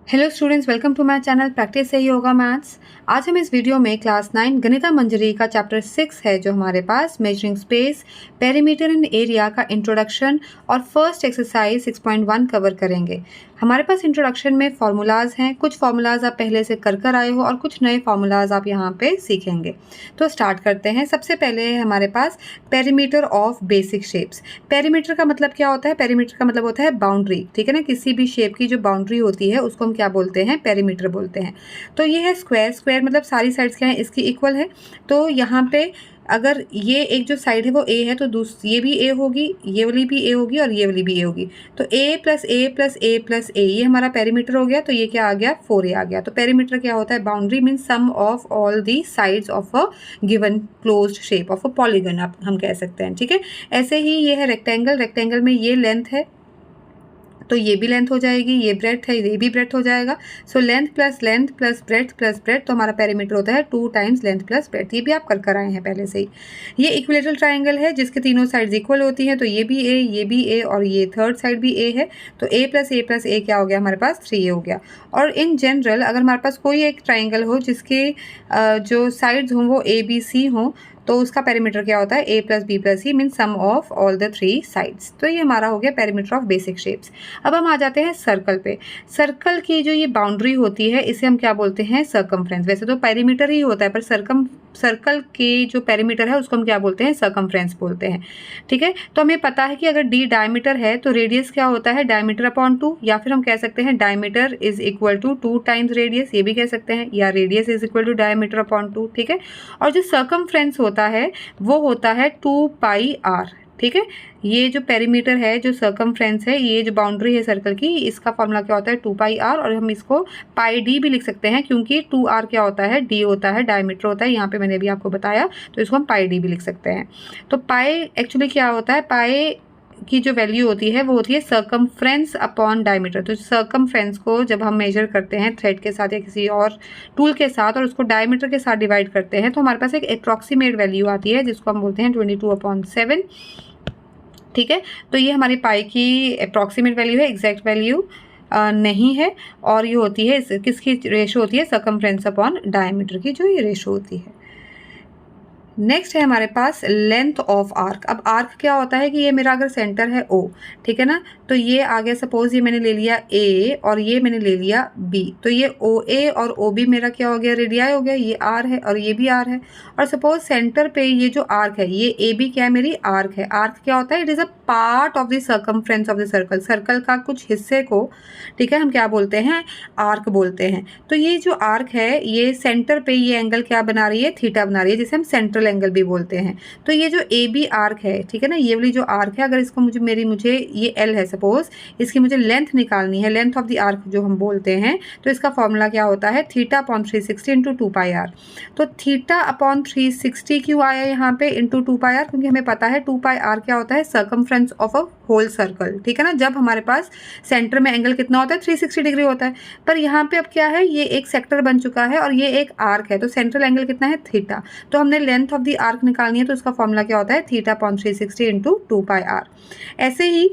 Hello students, welcome to my channel practice से yoga maths. आज हम इस वीडियो में क्लास 9 गणिता मंजरी का चैप्टर 6 है जो हमारे पास measuring space, perimeter and area का इंट्रोडक्शन और फर्स्ट एक्सरसाइज 6.1 कवर करेंगे। हमारे पास इंट्रोडक्शन में फार्मूलाज हैं, कुछ फार्मूलाज आप पहले से कर आए हो और कुछ नए फार्मूलाज आप यहाँ पे सीखेंगे। तो स्टार्ट करते हैं। सबसे पहले है हमारे पास perimeter of basic shapes. Perimeter का मतलब क्या होता है? पेरीमीटर का मतलब होता है बाउंड्री, ठीक है ना। किसी भी शेप की जो बाउंड्री होती है उसको हम क्या बोलते हैं? पेरीमीटर बोलते हैं। तो ये है स्क्वायर। स्क्वायर मतलब सारी साइड्स क्या है? इसकी इक्वल है। तो यहाँ पे अगर ये एक जो साइड है वो ए है तो ये भी ए होगी, ये वाली भी ए होगी और ये वाली भी ए होगी। तो ए प्लस ए प्लस ए प्लस ए, ये हमारा पेरीमीटर हो गया। तो ये क्या आ गया? 4a आ गया। तो पेरीमीटर क्या होता है? Boundary means sum of all the sides of a given closed shape of a polygon, आप हम कह सकते हैं, ठीक है। ऐसे ही ये है रेक्टेंगल। रेक्टेंगल में ये लेंथ है तो ये भी लेंथ हो जाएगी, ये ब्रेड्थ है, ये भी ब्रेड्थ हो जाएगा। सो लेंथ प्लस ब्रेड्थ, तो हमारा पेरीमीटर होता है 2 टाइम्स लेंथ प्लस ब्रेड्थ। ये भी आप कर आए हैं पहले से ही। ये इक्विलेटरल ट्राइंगल है जिसके तीनों साइड्स इक्वल होती हैं। तो ये भी ए और ये थर्ड साइड भी ए है। तो ए प्लस ए क्या हो गया? हमारे पास 3a हो गया। और इन जनरल अगर हमारे पास कोई एक ट्राइंगल हो जिसके जो साइड्स हों वो ए बी सी हों तो उसका पेरीमीटर क्या होता है? a plus b plus c mean sum of all the 3 sides. तो ये हमारा हो गया पेरीमीटर ऑफ बेसिक शेप्स। अब हम आ जाते हैं सर्कल पे। सर्कल की जो ये बाउंड्री होती है इसे हम क्या बोलते हैं? सर्कमफ्रेंस। वैसे तो पेरीमीटर ही होता है पर सर्कल के जो पेरीमीटर है उसको हम क्या बोलते हैं? सर्कमफ्रेंस बोलते हैं, ठीक है। तो हमें पता है कि अगर d डायमीटर है तो रेडियस क्या होता है? डायमीटर अपॉन 2, या फिर हम कह सकते हैं diameter is equal to 2 times radius, ये भी कह सकते हैं, या radius is equal to diameter upon 2, ठीक है। और जो सर्कमफ्रेंस होता है वो होता है 2 पाई r, ठीक है। ये जो पेरीमीटर है, जो सर्कमफ्रेंस है, ये जो बाउंड्री है सर्कल की, इसका फॉर्मूला क्या होता है? 2 पाई r। और हम इसको पाई d भी लिख सकते हैं क्योंकि 2r क्या होता है? d होता है, डायमीटर होता है। यहाँ पे मैंने भी आपको बताया, तो इसको हम पाई d भी लिख सकते हैं। तो पाई एक्चुअली क्या होता है? पाई की जो वैल्यू होती है वो होती है सर्कमफ्रेंस अपॉन डायमीटर। तो सर्कमफ्रेंस को जब हम मेजर करते हैं थ्रेड के साथ या किसी और टूल के साथ और उसको डायमीटर के साथ डिवाइड करते हैं तो हमारे पास एक अप्रॉक्सीमेट वैल्यू आती है जिसको हम बोलते हैं 22/7, ठीक है। तो ये हमारी पाई की अप्रॉक्सीमेट वैल्यू है, एग्जैक्ट वैल्यू नहीं है। और ये होती है किसकी रेशो होती है? सर्कमफ्रेंस अपॉन डायमीटर की जो ये रेशो होती है। नेक्स्ट है हमारे पास लेंथ ऑफ आर्क। अब आर्क क्या होता है कि ये मेरा अगर सेंटर है O, ठीक है ना, तो ये आ गया, सपोज ये मैंने ले लिया A और ये मैंने ले लिया B, तो ये OA और OB मेरा क्या हो गया? रेडियाई हो गया। ये R है और ये भी R है। और सपोज सेंटर पे ये जो आर्क है, ये AB क्या है? मेरी आर्क है। आर्क क्या होता है? It is a part of the circumference of the circle. Circle का कुछ हिस्से को, ठीक है, हम क्या बोलते हैं? आर्क बोलते हैं। तो ये जो आर्क है ये सेंटर पे ये एंगल क्या बना रही है? थीटा बना रही है, जिसे हम सेंट्रल एंगल भी बोलते हैं। तो ये जो ए बी आर्क है, ठीक है ना, ये वाली जो आर्क है, अगर इसको मुझे ये एल है सपोज, इसकी मुझे लेंथ निकालनी है, लेंथ ऑफ द आर्क जो हम बोलते हैं, तो इसका फॉर्मूला क्या होता है? Theta upon 360 into 2 pi are. तो थीटा अपॉन 360 क्यों आया यहाँ पे इंटू 2 पाई आर? क्योंकि हमें पता है 2 पाई आर क्या होता है? Circumference of a whole circle, ठीक है ना। जब हमारे पास सेंटर में एंगल कितना होता है? 360 डिग्री होता है। पर यहाँ पे अब क्या है? ये एक सेक्टर बन चुका है और ये एक आर्क है, तो सेंट्रल एंगल कितना है? थीटा। तो हमने लेंथ ऑफ द आर्क निकालनी है तो उसका फॉर्मूला क्या होता है? Theta upon 360 into 2 pi r. ऐसे ही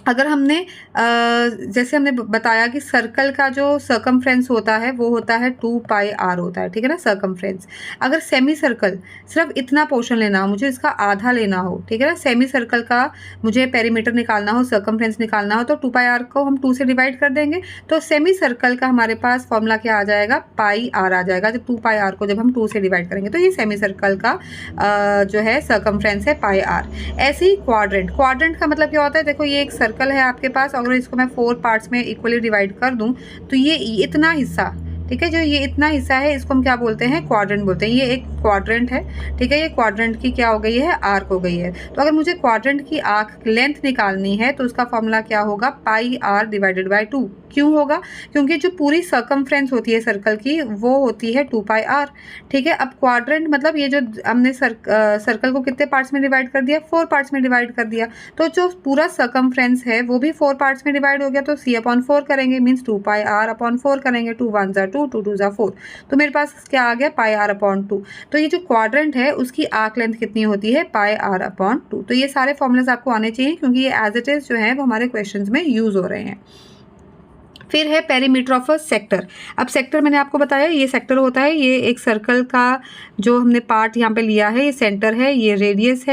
अगर हमने जैसे हमने बताया कि सर्कल का जो सर्कमफ्रेंस होता है वो होता है 2 पाई आर होता है, ठीक है ना, सर्कमफ्रेंस। अगर सेमी सर्कल सिर्फ इतना पोर्शन लेना हो, मुझे इसका आधा लेना हो, ठीक है ना, सेमी सर्कल का मुझे पेरीमीटर निकालना हो, सर्कमफ्रेंस निकालना हो, तो 2 पाई आर को हम 2 से डिवाइड कर देंगे। तो सेमी सर्कल का हमारे पास फॉर्मूला क्या आ जाएगा? पाई आर आ जाएगा। जब 2 पाई आर को जब हम 2 से डिवाइड करेंगे तो ये सेमी सर्कल का जो है सर्कमफ्रेंस है पाई आर। ऐसे ही क्वाड्रेंट का मतलब क्या होता है? देखो ये एक सर्कल है आपके पास, अगर इसको मैं 4 पार्ट्स में इक्वली डिवाइड कर दूं तो ये इतना हिस्सा, ठीक है, जो ये इतना हिस्सा है इसको हम क्या बोलते हैं? क्वाड्रेंट बोलते हैं। ये एक क्वाड्रेंट है, ठीक है। ये क्वाड्रेंट की क्या हो गई है? आर्क हो गई है। तो अगर मुझे क्वाड्रेंट की आर्क लेंथ निकालनी है तो उसका फॉर्मूला क्या होगा? पाई आर डिवाइडेड बाय 2। क्यों होगा? क्योंकि जो पूरी सर्कमफ्रेंस होती है सर्कल की वो होती है 2 पाई आर, ठीक है। अब क्वाड्रेंट मतलब ये जो हमने सर्कल को कितने पार्ट्स में डिवाइड कर दिया? 4 पार्ट्स में डिवाइड कर दिया। तो जो पूरा सर्कमफ्रेंस है वो भी 4 पार्ट्स में डिवाइड हो गया, तो c/4 करेंगे, मीन्स 2 पाई आर अपॉन 4 करेंगे। 2 1 ज़ा 2, 2 2 ज़ा 4, तो मेरे पास क्या आ गया? पाई आर अपॉन 2। तो ये जो क्वाड्रेंट है उसकी आर्क लेंथ कितनी होती है? पाई आर अपॉन 2। तो ये सारे फॉर्मूलाज आपको आने चाहिए क्योंकि ये एज इट इज जो है वो हमारे क्वेश्चंस में यूज हो रहे हैं। फिर है पेरीमीटर ऑफ अ सेक्टर। अब सेक्टर मैंने आपको बताया ये सेक्टर होता है, ये एक सर्कल का जो हमने पार्ट यहाँ पे लिया है, ये सेंटर है, ये रेडियस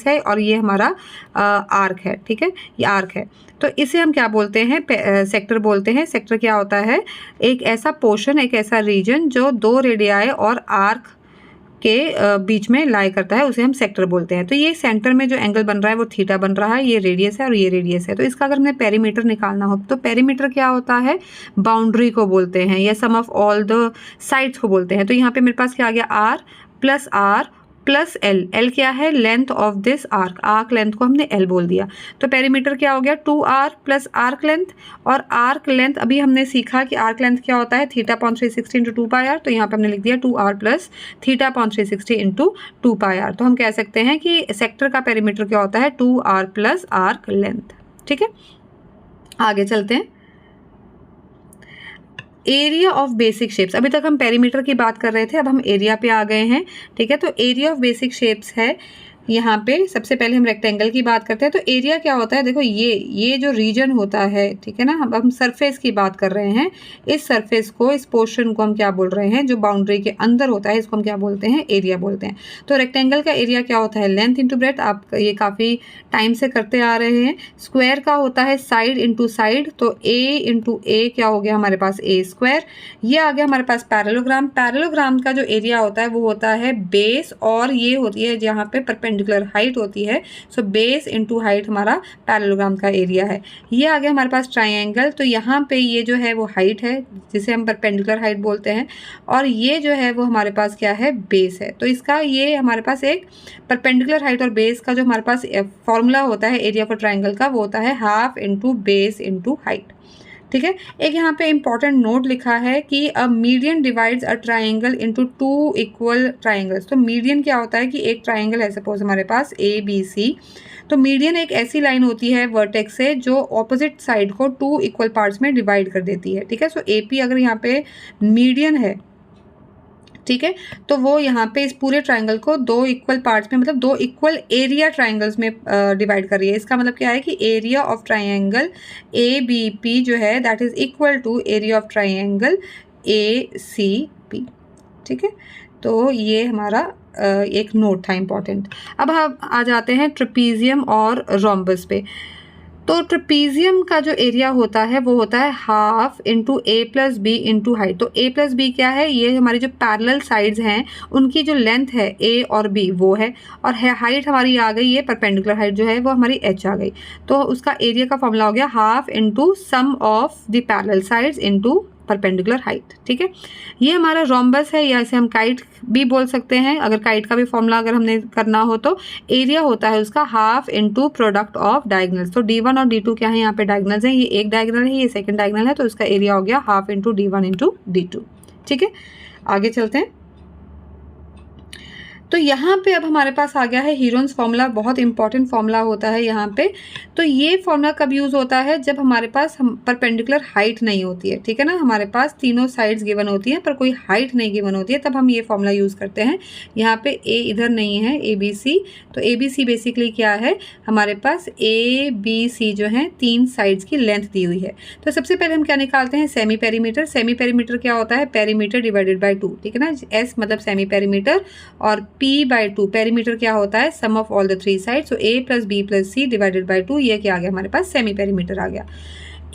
है और ये हमारा आर्क है, ठीक है, ये आर्क है। तो इसे हम क्या बोलते हैं, सेक्टर बोलते हैं। सेक्टर क्या होता है, एक ऐसा पोर्शन, एक ऐसा रीजन जो 2 रेडियाई और आर्क के बीच में लाई करता है, उसे हम सेक्टर बोलते हैं। तो ये सेंटर में जो एंगल बन रहा है वो थीटा बन रहा है, ये रेडियस है और ये रेडियस है। तो इसका अगर हमें पेरीमीटर निकालना हो तो पेरीमीटर क्या होता है, बाउंड्री को बोलते हैं या सम ऑफ ऑल द साइड्स को बोलते हैं। तो यहाँ पे मेरे पास क्या आ गया, आर प्लस एल क्या है, length of this arc length को हमने एल बोल दिया। तो पेरीमीटर क्या हो गया, 2r प्लस आर्क लेंथ, और आर्क लेंथ अभी हमने सीखा कि आर्क लेंथ क्या होता है, थीटा अपॉन 360 इंटू 2πr। तो यहाँ पे हमने लिख दिया 2r plus theta upon 360 into 2πr। तो हम कह सकते हैं कि सेक्टर का पेरीमीटर क्या होता है, 2r प्लस आर्क लेंथ, ठीक है। आगे चलते हैं, एरिया ऑफ बेसिक शेप्स। अभी तक हम पेरीमीटर की बात कर रहे थे, अब हम एरिया पे आ गए हैं, ठीक है। तो एरिया ऑफ बेसिक शेप्स है यहाँ पे। सबसे पहले हम रेक्टेंगल की बात करते हैं। तो एरिया क्या होता है, देखो ये जो रीजन होता है, ठीक है ना, हम सरफेस की बात कर रहे हैं। इस सरफेस को, इस पोर्शन को हम क्या बोल रहे हैं, जो बाउंड्री के अंदर होता है, इसको हम क्या बोलते हैं, एरिया बोलते हैं। तो रेक्टेंगल का एरिया क्या होता है, लेंथ इंटू ब्रेड्थ। आप ये काफ़ी टाइम से करते आ रहे हैं। स्क्वायर का होता है साइड इंटू साइड। तो ए इंटू ए क्या हो गया हमारे पास, ए स्क्वायर। ये आ गया हमारे पास पैरेललोग्राम। पैरेललोग्राम का जो एरिया होता है वो होता है बेस, और ये होती है जहाँ पे परपेंडिकुलर हाइट होती है। सो बेस इंटू हाइट हमारा पैरेललोग्राम का एरिया है। ये आ गया हमारे पास ट्राइंगल। तो यहाँ पे ये जो है वो हाइट है, जिसे हम परपेंडिकुलर हाइट बोलते हैं, और ये जो है वो हमारे पास क्या है, बेस है। तो इसका ये हमारे पास एक परपेंडिकुलर हाइट और बेस का जो हमारे पास फॉर्मूला होता है एरिया फॉर ट्राइंगल का, वो होता है half into base into height, ठीक है। एक यहाँ पे इंपॉर्टेंट नोट लिखा है कि a median divides a triangle into 2 equal triangles. तो मीडियन क्या होता है कि एक ट्राइंगल है, सपोज हमारे पास ABC। तो मीडियन एक ऐसी लाइन होती है वर्टेक्स से जो ऑपोजिट साइड को 2 इक्वल पार्ट्स में डिवाइड कर देती है, ठीक है। सो AP अगर यहाँ पे मीडियन है, ठीक है, तो वो यहाँ पे इस पूरे ट्राइंगल को 2 इक्वल पार्ट्स में, मतलब 2 इक्वल एरिया ट्राइंगल्स में डिवाइड कर रही है। इसका मतलब क्या है कि एरिया ऑफ ट्राइंगल ABP जो है that is equal to area of triangle ACP, ठीक है। तो ये हमारा एक नोट था इम्पॉर्टेंट। अब हम आ जाते हैं ट्रेपीजियम और रोम्बस पे। तो ट्रेपीजियम का जो एरिया होता है वो होता है half into A plus b into height. तो A प्लस बी क्या है, ये हमारी जो पैरेलल साइड्स हैं उनकी जो लेंथ है A और B वो है, और हाइट हमारी आ गई, ये परपेंडिकुलर हाइट जो है वो हमारी H आ गई। तो उसका एरिया का फॉर्मूला हो गया half into sum of the parallel sides into perpendicular height, ठीक है। ये हमारा रोम्बस है, या इसे हम काइट भी बोल सकते हैं। अगर काइट का भी फॉर्मूला अगर हमने करना हो तो एरिया होता है उसका half into product of diagonals. तो D1 और D2 क्या है, यहाँ पे डायगनल्स हैं, ये एक डायगनल है, ये सेकंड डायगनल है, तो इसका एरिया हो गया half into D1 into D2, ठीक है। आगे चलते हैं। तो यहाँ पे अब हमारे पास आ गया है हीरोन्स फॉर्मूला, बहुत इंपॉर्टेंट फॉर्मूला होता है यहाँ पे। तो ये फॉर्मूला कब यूज़ होता है, जब हमारे पास परपेंडिकुलर हाइट नहीं होती है, ठीक है ना, हमारे पास तीनों साइड्स गिवन होती हैं पर कोई हाइट नहीं गिवन होती है, तब हम ये फॉर्मूला यूज़ करते हैं। यहाँ पे A इधर नहीं है, ABC। तो ABC बेसिकली क्या है, हमारे पास ABC जो है 3 साइड्स की लेंथ दी हुई है। तो सबसे पहले हम क्या निकालते हैं, सेमी पेरीमीटर। सेमी पेरीमीटर क्या होता है, पेरीमीटर डिवाइडेड बाई 2, ठीक है ना। S मतलब सेमी पेरीमीटर, और P/2 पेरीमीटर क्या होता है, sum of all the 3 side. So A plus B plus C divided by 2, ये क्या आ गया हमारे पास, सेमी पेरीमीटर आ गया।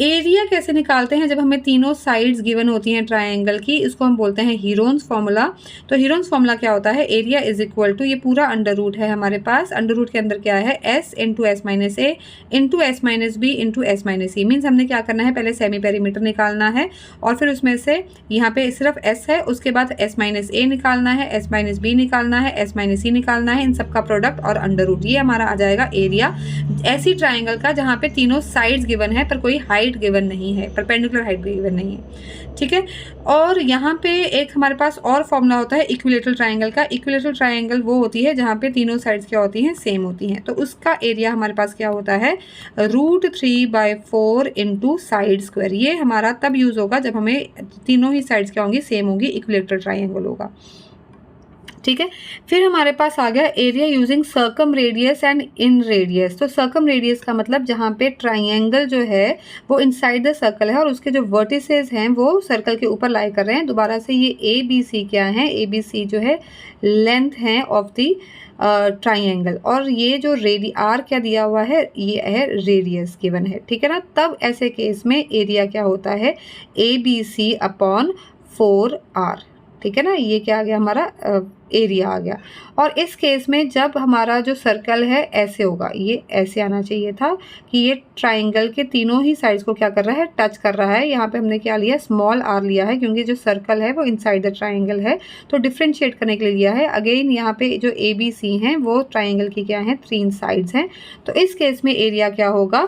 एरिया कैसे निकालते हैं, जब हमें तीनों साइड्स गिवन होती हैं ट्रायंगल की, इसको हम बोलते हैं हीरोन्स फॉर्मूला। तो हीरोन्स फॉर्मूला क्या होता है, एरिया इज इक्वल टू, ये पूरा अंडर रूट है हमारे पास, अंडर रूट के अंदर क्या है, S into S minus A into S minus B into S minus E। Means हमने क्या करना है, पहले सेमी पेरीमीटर निकालना है, और फिर उसमें से यहाँ पे सिर्फ S है, उसके बाद S माइनस A निकालना है, S माइनस B निकालना है, S माइनस C निकालना है, इन सबका प्रोडक्ट और अंडर रूट, ये हमारा आ जाएगा एरिया ऐसी ट्राइंगल का जहाँ पे तीनों साइड्स गिवन है पर कोई हाइट गिवन नहीं है, परपेंडिकुलर हाइट गिवन नहीं है, ठीक है। और यहाँ पे एक हमारे पास और फॉर्मूला होता है इक्विलेटरल ट्राइंगल का। इक्विलेटरल ट्राइंगल वो होती है जहाँ पे तीनों साइड्स क्या होती हैं, सेम होती हैं। तो उसका एरिया हमारे पास क्या होता है, √3/4 इंटू साइड स्क्वायर। ये हमारा तब यूज़ होगा जब हमें तीनों ही साइड्स क्या होंगी, सेम होंगी, इक्विलेटरल ट्राइंगल होगा। ठीक है। फिर हमारे पास आ गया area using circum radius and in radius. तो सर्कम रेडियस का मतलब जहाँ पे ट्राइंगल जो है वो इनसाइड द सर्कल है और उसके जो वर्टिसेस हैं वो सर्कल के ऊपर लाई कर रहे हैं। दोबारा से ये ए बी सी क्या है, ए बी सी जो है लेंथ है ऑफ द ट्राइंगल, और ये जो आर क्या दिया हुआ है, ये है रेडियस गिवन है, ठीक है ना। तब ऐसे केस में एरिया क्या होता है, A B C upon 4r, ठीक है ना। ये क्या आ गया, हमारा एरिया आ गया। और इस केस में जब हमारा जो सर्कल है ऐसे होगा, ये ऐसे आना चाहिए था कि ये ट्राइंगल के तीनों ही साइड्स को क्या कर रहा है, टच कर रहा है। यहाँ पे हमने क्या लिया, स्मॉल r लिया है क्योंकि जो सर्कल है वो इनसाइड द ट्राइंगल है, तो डिफ्रेंशिएट करने के लिए लिया है। अगेन यहाँ पे जो ए बी सी हैं वो ट्राइंगल की क्या है, 3 साइड्स हैं। तो इस केस में एरिया क्या होगा,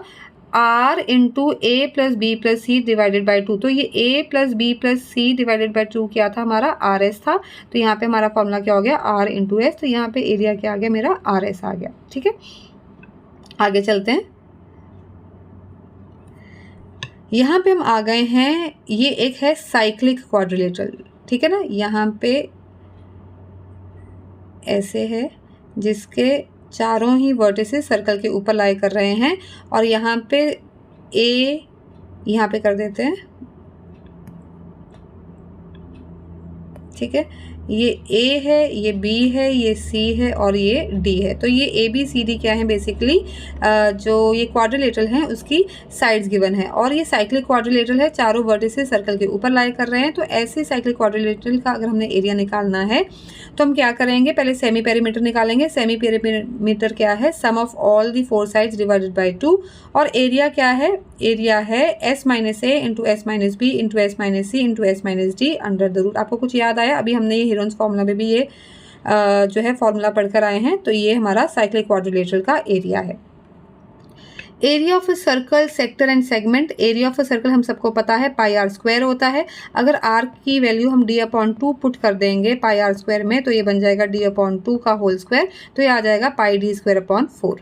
r into a plus b plus c divided by 2। तो ये a plus b plus c divided by 2 क्या था, हमारा आर एस था। तो यहाँ पे हमारा फॉर्मूला क्या हो गया, r इंटू एस। तो यहाँ पे एरिया क्या आ गया, मेरा आर एस आ गया, ठीक है। आगे चलते हैं। यहाँ पे हम आ गए हैं, ये एक है साइक्लिक क्वाड्रिलेटरल, ठीक है ना। यहाँ पे ऐसे है जिसके चारों ही वर्टिसेस सर्कल के ऊपर लाई कर रहे हैं, और यहाँ पे ए यहाँ पे कर देते हैं, ठीक है। ये ए है, ये बी है, ये सी है और ये डी है। तो ये ए बी सी डी क्या है, बेसिकली जो ये क्वाड्रिलेटरल हैं उसकी साइड्स गिवन है, और ये साइक्लिक क्वाड्रिलेटरल है, चारों वर्टिसेस सर्कल के ऊपर लाई कर रहे हैं। तो ऐसे साइक्लिक क्वाड्रिलेटरल का अगर हमने एरिया निकालना है तो हम क्या करेंगे, पहले सेमी पेरीमीटर निकालेंगे। सेमी पेरीमीटर क्या है, sum of all the 4 sides divided by 2, और एरिया क्या है, एरिया है S minus A into S minus B into S minus C into S minus D under the root. आपको कुछ याद आया, अभी हमने ये हीरोन्स फार्मूला में भी ये जो है फार्मूला पढ़कर आए हैं। तो ये हमारा साइक्लिक क्वाड्रिलेटरल का एरिया है। Area of a circle, sector and segment. Area of a circle हम सबको पता है पाई आर स्क्वायर होता है। अगर आर की वैल्यू हम डी अपॉन 2 पुट कर देंगे पाई आर स्क्वायर में, तो ये बन जाएगा डी अपॉन 2 का होल स्क्वायर, तो ये आ जाएगा पाई डी स्क्वायर अपॉन 4।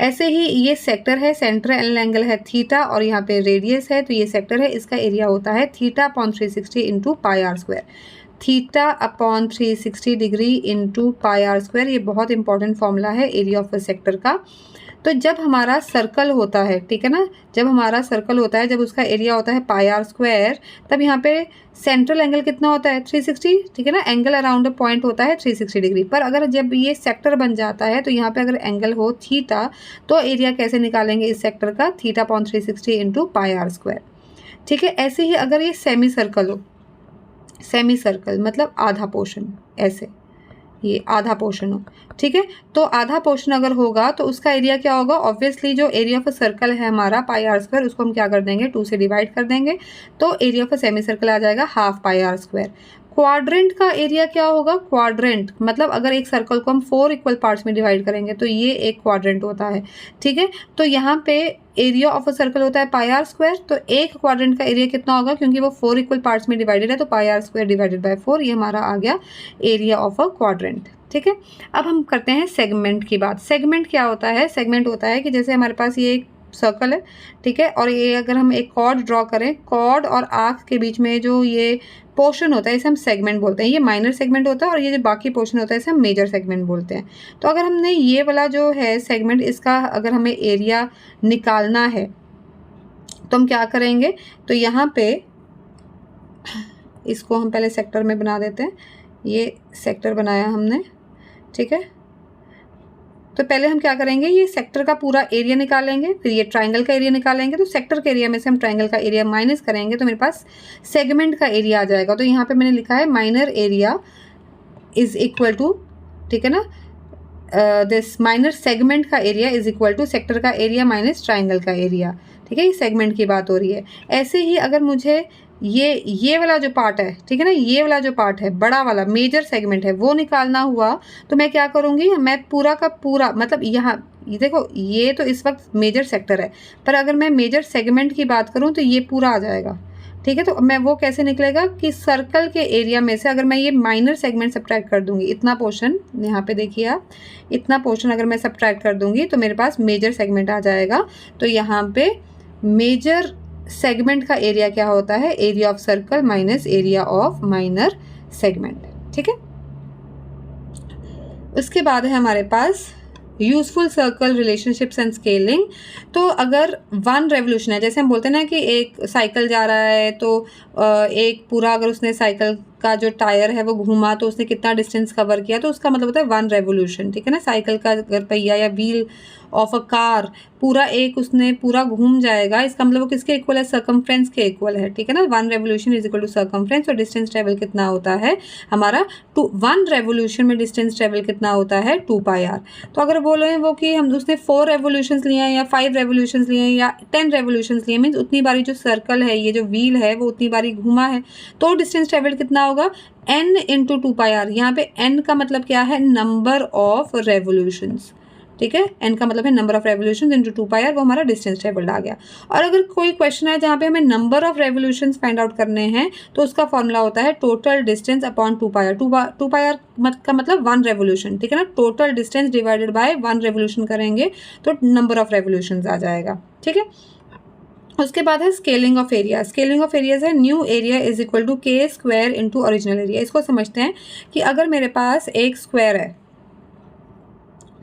ऐसे ही ये सेक्टर है, सेंट्रल एंगल है थीटा, और यहाँ पे रेडियस है, तो ये सेक्टर है, इसका एरिया होता है theta upon 360 into pi r square. Theta upon 360 degree into pi r square, ये बहुत इंपॉर्टेंट फॉर्मूला है एरिया ऑफ अ सेक्टर का। तो जब हमारा सर्कल होता है, ठीक है ना, जब हमारा सर्कल होता है, जब उसका एरिया होता है पाई आर स्क्वायर, तब यहाँ पे सेंट्रल एंगल कितना होता है, 360, ठीक है ना। एंगल अराउंड अ पॉइंट होता है 360 डिग्री। पर अगर जब ये सेक्टर बन जाता है तो यहाँ पे अगर एंगल हो थीटा, तो एरिया कैसे निकालेंगे इस सेक्टर का, theta upon 360 into pi r square, ठीक है। ऐसे ही अगर ये सेमी सर्कल हो, सेमी सर्कल मतलब आधा पोर्शन, ऐसे ये आधा पोर्शन हो, ठीक है। तो आधा पोर्शन अगर होगा तो उसका एरिया क्या होगा, ऑब्वियसली जो एरिया ऑफ अ सर्कल है हमारा पाई आर स्क्वायर, उसको हम क्या कर देंगे, 2 से डिवाइड कर देंगे, तो area of a semi circle आ जाएगा half pi r square. Quadrant का एरिया क्या होगा, क्वाड्रेंट मतलब अगर एक सर्कल को हम 4 इक्वल पार्ट्स में डिवाइड करेंगे तो ये एक क्वाड्रेंट होता है, ठीक है। तो यहाँ पे एरिया ऑफ अ सर्कल होता है पाई आर स्क्वायर, तो एक क्वाड्रेंट का एरिया कितना होगा, क्योंकि वो 4 इक्वल पार्ट्स में डिवाइडेड है, तो पाई आर स्क्वायर डिवाइडेड बाय 4, ये हमारा आ गया एरिया ऑफ अ क्वाड्रेंट, ठीक है। अब हम करते हैं सेगमेंट की बात। सेगमेंट क्या होता है, सेगमेंट होता है कि जैसे हमारे पास ये एक सर्कल है, ठीक है, और ये अगर हम एक कॉर्ड ड्रॉ करें, कॉर्ड और आर्क के बीच में जो ये पोर्शन होता है इसे हम सेगमेंट बोलते हैं। ये माइनर सेगमेंट होता है, और ये जो बाकी पोर्शन होता है इसे हम मेजर सेगमेंट बोलते हैं। तो अगर हमने ये वाला जो है सेगमेंट, इसका अगर हमें एरिया निकालना है तो हम क्या करेंगे, तो यहाँ पे इसको हम पहले सेक्टर में बना देते हैं। ये सेक्टर बनाया हमने, ठीक है। तो पहले हम क्या करेंगे, ये सेक्टर का पूरा एरिया निकालेंगे, फिर ये ट्राइंगल का एरिया निकालेंगे। तो सेक्टर के एरिया में से हम ट्राइंगल का एरिया माइनस करेंगे तो मेरे पास सेगमेंट का एरिया आ जाएगा। तो यहाँ पे मैंने लिखा है minor area is equal to, ठीक है ना, दिस माइनर सेगमेंट का area is equal to sector का एरिया माइनस ट्राइंगल का एरिया, ठीक है। ये सेगमेंट की बात हो रही है। ऐसे ही अगर मुझे ये वाला जो पार्ट है, ठीक है ना, ये वाला जो पार्ट है, बड़ा वाला मेजर सेगमेंट है, वो निकालना हुआ तो मैं क्या करूँगी, मैं पूरा का पूरा, मतलब यहाँ ये देखो, ये तो इस वक्त मेजर सेक्टर है, पर अगर मैं मेजर सेगमेंट की बात करूँ तो ये पूरा आ जाएगा, ठीक है। तो मैं वो कैसे निकलेगा कि सर्कल के एरिया में से अगर मैं ये माइनर सेगमेंट सब्ट्रैक्ट कर दूंगी, इतना पोर्शन यहाँ पे देखिए आप, इतना पोर्शन अगर मैं सब्ट्रैक्ट कर दूंगी तो मेरे पास मेजर सेगमेंट आ जाएगा। तो यहाँ पे मेजर सेगमेंट का एरिया क्या होता है, area of circle minus area of minor segment, ठीक है। उसके बाद है हमारे पास useful circle relationships and scaling. तो अगर वन रेवोल्यूशन है, जैसे हम बोलते हैं ना कि एक साइकिल जा रहा है तो एक पूरा अगर उसने साइकिल का जो टायर है वो घूमा तो उसने कितना डिस्टेंस कवर किया, तो उसका मतलब होता है वन रेवोल्यूशन। ठीक है ना, साइकिल का अगर पहिया या व्हील ऑफ अ कार पूरा एक उसने पूरा घूम जाएगा, इसका मतलब वो किसके इक्वल है, सर्कमफ्रेंस के इक्वल है। ठीक है ना, one revolution is equal to circumference. और डिस्टेंस ट्रेवल कितना होता है हमारा वन रेवोल्यूशन में डिस्टेंस ट्रेवल कितना होता है 2πr। तो अगर बोले वो कि हम उसने 4 रेवोल्यूशंस लिए हैं या 5 रेवोल्यूशंस लिए हैं या 10 रेवोल्यूशंस लिए, मीन्स उतनी बारी जो सर्कल है, ये जो व्हील है वो उतनी बारी घूमा है, तो डिस्टेंस ट्रेवल कितना होगा n इंटू 2πr। यहाँ पे n का मतलब क्या है, नंबर ऑफ रेवोल्यूशंस। ठीक है, n का मतलब है number of revolutions into 2πr, वो हमारा डिस्टेंस ट्रेवल्ड आ गया। और अगर कोई क्वेश्चन है जहाँ पे हमें number of revolutions find out करने हैं तो उसका फॉर्मूला होता है total distance upon 2πr। 2πr का मतलब वन रेवोल्यूशन। ठीक है ना, total distance divided by one revolution करेंगे तो नंबर ऑफ रेवोल्यूशंस आ जाएगा। ठीक है, उसके बाद है scaling of area. Scaling of areas है new area is equal to k square into original area. इसको समझते हैं कि अगर मेरे पास एक स्क्वायर है,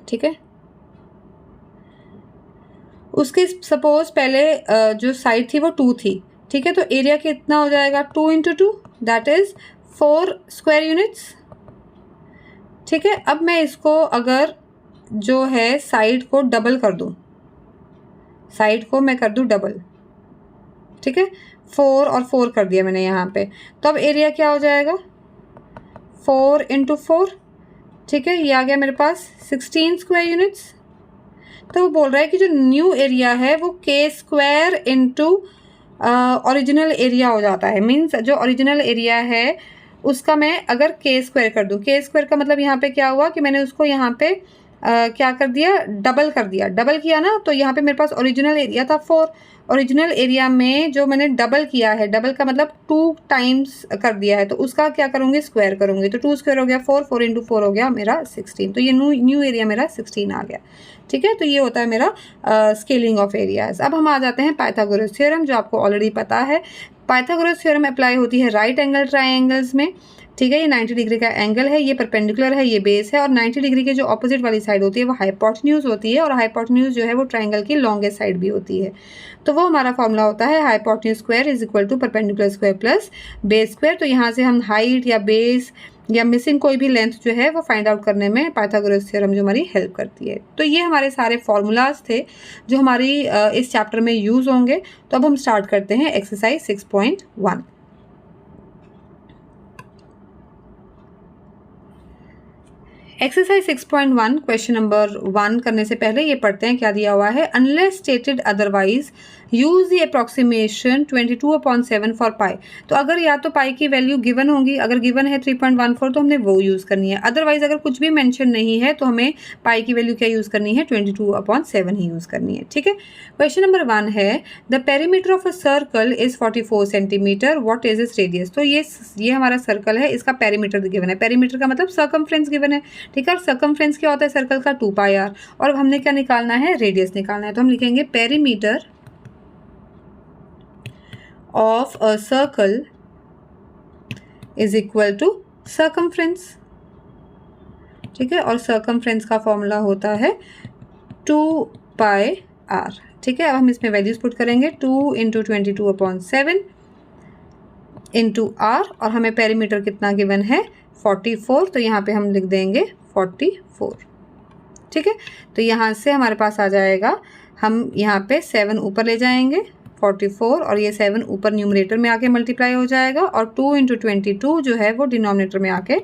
ठीक है, उसके सपोज पहले जो साइड थी वो 2 थी। ठीक है, तो एरिया कितना हो जाएगा 2 into 2 that is 4 square units. ठीक है, अब मैं इसको अगर जो है साइड को डबल कर दूं, साइड को मैं कर दूं डबल। ठीक है, 4 और 4 कर दिया मैंने यहाँ पे, तो अब एरिया क्या हो जाएगा 4 इंटू 4। ठीक है, ये आ गया मेरे पास 16 स्क्वायर यूनिट्स। तो वो बोल रहा है कि जो न्यू एरिया है वो k square into original area हो जाता है। मीन्स जो ओरिजिनल एरिया है उसका मैं अगर k स्क्वायर कर दूं, k स्क्वायर का मतलब यहाँ पे क्या हुआ कि मैंने उसको यहाँ पे क्या कर दिया, डबल कर दिया। डबल किया ना, तो यहाँ पे मेरे पास ओरिजिनल एरिया था 4, ओरिजिनल एरिया में जो मैंने डबल किया है, डबल का मतलब 2 टाइम्स कर दिया है, तो उसका क्या करूँगी, स्क्वायर करूँगी। तो 2 स्क्वायर हो गया 4, 4 इंटू 4 हो गया मेरा 16। तो ये न्यू एरिया मेरा 16 आ गया। ठीक है, तो ये होता है मेरा स्केलिंग ऑफ एरियाज। अब हम आ जाते हैं पाइथागोरस थ्योरम, जो आपको ऑलरेडी पता है। पाइथागोरस थ्योरम अप्लाई होती है राइट एंगल ट्राइंगल्स में। ठीक है, ये 90 डिग्री का एंगल है, ये परपेंडिकुलर है, ये बेस है, और 90 डिग्री के जो ऑपोजिट वाली साइड होती है वो हाइपोटेन्यूज होती है, और हाइपोटेन्यूज जो है वो ट्राइंगल की लॉन्गेस्ट साइड भी होती है। तो वो हमारा फॉर्मूला होता है hypotenuse square is equal to perpendicular square plus base square. तो यहाँ से हम हाइट या बेस या मिसिंग कोई भी लेंथ जो है वो फाइंड आउट करने में पाइथागोरस थ्योरम जो हमारी हेल्प करती है। तो ये हमारे सारे फॉर्मूलाज थे जो हमारी इस चैप्टर में यूज होंगे। तो अब हम स्टार्ट करते हैं एक्सरसाइज 6.1। एक्सरसाइज 6.1 क्वेश्चन नंबर 1 करने से पहले ये पढ़ते हैं क्या दिया हुआ है। Unless stated otherwise use the approximation 22/7 for pi. तो अगर या तो पाई की वैल्यू गिवन होंगी, अगर गिवन है 3.14 तो हमने वो यूज़ करनी है। अदरवाइज अगर कुछ भी मेंशन नहीं है तो हमें पाई की वैल्यू क्या यूज़ करनी है, 22/7 ही यूज़ करनी है। ठीक है, क्वेश्चन नंबर 1 है the perimeter of a circle is 44 centimetre, what is its radius. तो ये हमारा सर्कल है, इसका पेरीमीटर गिवन है। पेरीमीटर का मतलब सर्कमफ्रेंस गिवन है। ठीक है, और सर्कमफ्रेंस क्या होता है सर्कल का 2πr, और अब हमने क्या निकालना है, रेडियस निकालना है। तो हम लिखेंगे perimeter of a circle is equal to circumference. ठीक है, और सर्कमफ्रेंस का फॉर्मूला होता है 2πr। ठीक है, अब हम इसमें वैल्यूज पुट करेंगे 2 इंटू 22/7 इंटू r, और हमें पेरीमीटर कितना गिवन है 44, तो यहाँ पे हम लिख देंगे 44। ठीक है, तो यहाँ से हमारे पास आ जाएगा, हम यहाँ पे 7 ऊपर ले जाएंगे 44, और ये 7 ऊपर न्यूमरेटर में आके मल्टीप्लाई हो जाएगा, और 2 इंटू 22 जो है वो डिनोमिनेटर में आके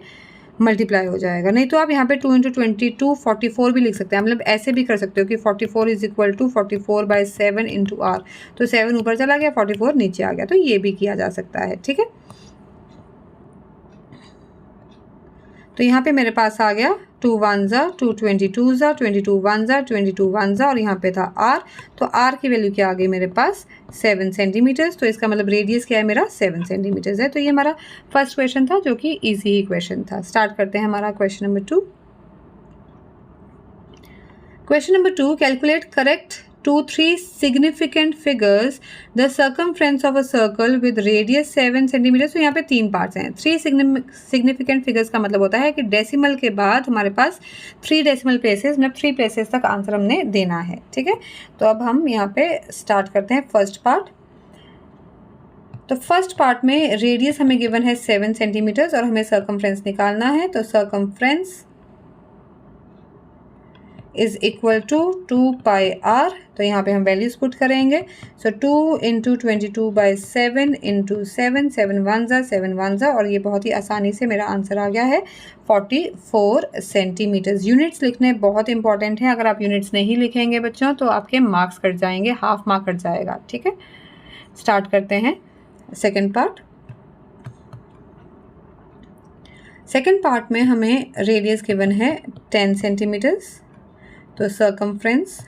मल्टीप्लाई हो जाएगा। नहीं तो आप यहाँ पे 2 इंटू 22 44 भी लिख सकते हैं, मतलब ऐसे भी कर सकते हो कि 44 is equal to 44/7 into r। तो 7 ऊपर चला गया, 44 नीचे आ गया, तो ये भी किया जा सकता है। ठीक है, तो यहाँ पे मेरे पास आ गया 2 1 2 22 22 1 22 1, और यहाँ पे था r, तो r की वैल्यू क्या आ गई मेरे पास 7 सेंटीमीटर्स। तो इसका मतलब रेडियस क्या है मेरा 7 सेंटीमीटर्स है। तो ये हमारा फर्स्ट क्वेश्चन था जो कि इजी ही क्वेश्चन था। स्टार्ट करते हैं हमारा question number 2। Question number 2, calculate correct 3 significant figures the circumference of a circle with radius 7 cm। तो यहाँ पे 3 पार्ट्स हैं। 3 significant figures का मतलब होता है कि डेसिमल के बाद हमारे पास 3 डेसिमल प्लेसेस, मतलब 3 प्लेसेस तक आंसर हमने देना है। ठीक है, तो अब हम यहाँ पे स्टार्ट करते हैं फर्स्ट पार्ट। तो फर्स्ट पार्ट में रेडियस हमें गिवन है 7 सेंटीमीटर्स और हमें सर्कमफ्रेंस निकालना है। तो circumference is equal to 2 pi are. तो यहाँ पे हम वैल्यूज पुट करेंगे। सो 2 इंटू 22/7 इंटू 7, 7 1 ज़ा, और ये बहुत ही आसानी से मेरा आंसर आ गया है 44 सेंटीमीटर्स। यूनिट्स लिखने बहुत इंपॉर्टेंट है। अगर आप यूनिट्स नहीं लिखेंगे बच्चों तो आपके मार्क्स कट जाएंगे, हाफ मार्क कट जाएगा। ठीक है, स्टार्ट करते हैं सेकेंड पार्ट। सेकेंड पार्ट में हमें रेडियस गिवन है 10 सेंटीमीटर्स। तो circumference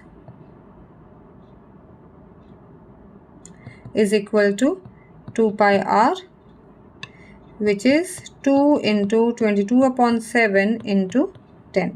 is equal to 2 pi r which is 2 into 22/7 into 10।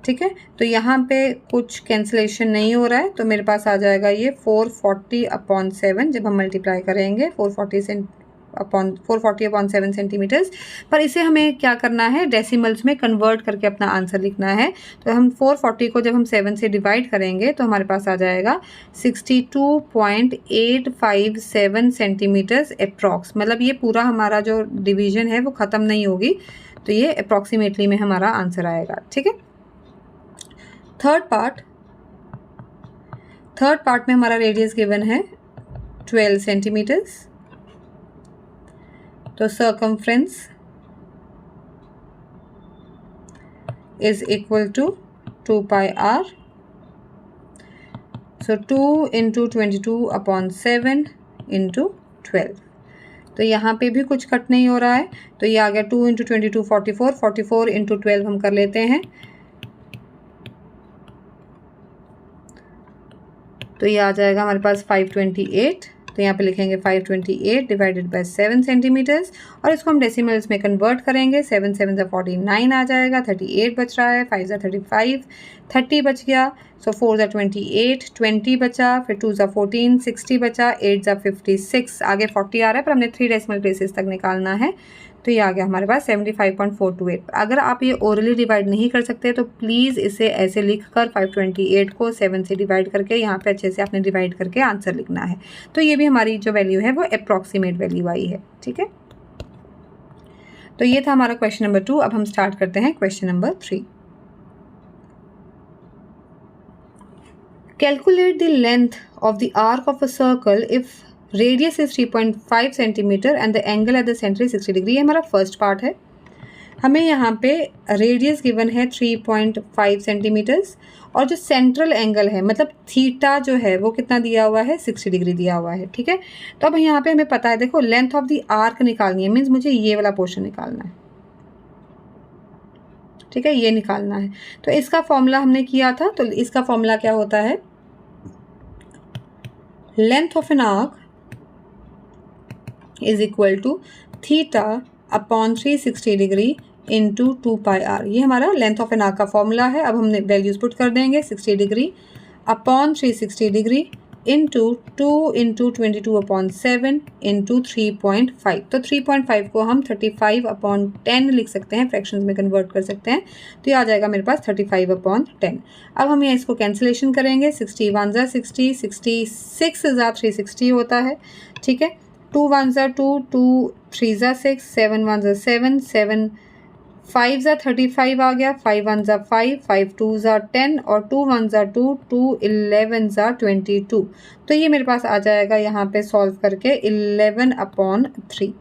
ठीक है, तो यहाँ पे कुछ कैंसिलेशन नहीं हो रहा है, तो मेरे पास आ जाएगा ये 440/7 जब हम मल्टीप्लाई करेंगे 440/7 सेंटीमीटर्स। पर इसे हमें क्या करना है, डेसिमल्स में कन्वर्ट करके अपना आंसर लिखना है। तो हम 440 को जब हम 7 से डिवाइड करेंगे तो हमारे पास आ जाएगा 62.857 सेंटीमीटर्स अप्रॉक्स। मतलब ये पूरा हमारा जो डिवीजन है वो ख़त्म नहीं होगी, तो ये अप्रॉक्सीमेटली में हमारा आंसर आएगा। ठीक है, थर्ड पार्ट में हमारा रेडियस गिवन है 12 सेंटीमीटर्स। तो circumference is equal to 2 pi r. So 2 into 22/7 into 12। तो यहाँ पे भी कुछ कट नहीं हो रहा है, तो ये आ गया 2 इंटू 22 44, 44 इंटू 12 हम कर लेते हैं। तो ये आ जाएगा हमारे पास 528। तो यहाँ पे लिखेंगे 528 डिवाइडेड बाय 7 सेंटीमीटर्स, और इसको हम डेसिमल्स में कन्वर्ट करेंगे। 7 7 ज़ा 49 आ जाएगा, 38 बच रहा है, 5 ज़ा 35, 30 बच गया। सो 4 ज़ा 28, 20 बचा, फिर 2 ज़ा 14, 60 बचा, 8 ज़ा 56, आगे 40 आ रहा है पर हमने 3 डेसिमल प्लेसेस तक निकालना है। तो ये आ गया हमारे पास 75.428। अगर आप ये ओरली डिवाइड नहीं कर सकते तो प्लीज़ इसे ऐसे लिख कर 528 को 7 से डिवाइड करके यहाँ पे अच्छे से आपने डिवाइड करके आंसर लिखना है। तो ये भी हमारी जो वैल्यू है वो अप्रॉक्सीमेट वैल्यू आई है। ठीक है, तो ये था हमारा क्वेश्चन नंबर 2। अब हम स्टार्ट करते हैं question number 3। Calculate the length of the arc of a circle if radius is 3.5 centimetre and the angle at the centre 60 degree. ये हमारा फर्स्ट पार्ट है। हमें यहाँ पे रेडियस गिवन है 3.5 सेंटीमीटर्स और जो सेंट्रल एंगल है मतलब थीटा जो है वो कितना दिया हुआ है, 60 डिग्री दिया हुआ है। ठीक है, तो अब यहाँ पे हमें पता है, देखो लेंथ ऑफ द आर्क निकालनी है, मीन्स मुझे ये वाला पोर्शन निकालना है। ठीक है, ये निकालना है। तो इसका फॉर्मूला हमने किया था, तो इसका फॉर्मूला क्या होता है, length of an arc is equal to theta upon 360 degree into 2 pi R. ये हमारा लेंथ ऑफ एन आर्क का फॉर्मूला है। अब हमने वैल्यूज पुट कर देंगे, 60 degree upon 360 degree into 2 into 22/7 into 3.5। तो 3.5 को हम 35/10 लिख सकते हैं, फ्रैक्शंस में कन्वर्ट कर सकते हैं। तो ये आ जाएगा मेरे पास 35/10। अब हम ये इसको कैंसिलेशन करेंगे। 61 ज़ा 60, 66 ज़ा 360 होता है। ठीक है, 2 1 ज़ा 2, 2 3 ज़ा 6, 7 1 ज़ा 7, 7 5 ज़ा 35 आ गया, 5 1 ज़ा 5, 5 2 ज़ा 10 और 2 1 ज़ा 2, 2 11 ज़ा 22। तो ये मेरे पास आ जाएगा यहाँ पे सॉल्व करके 11/3।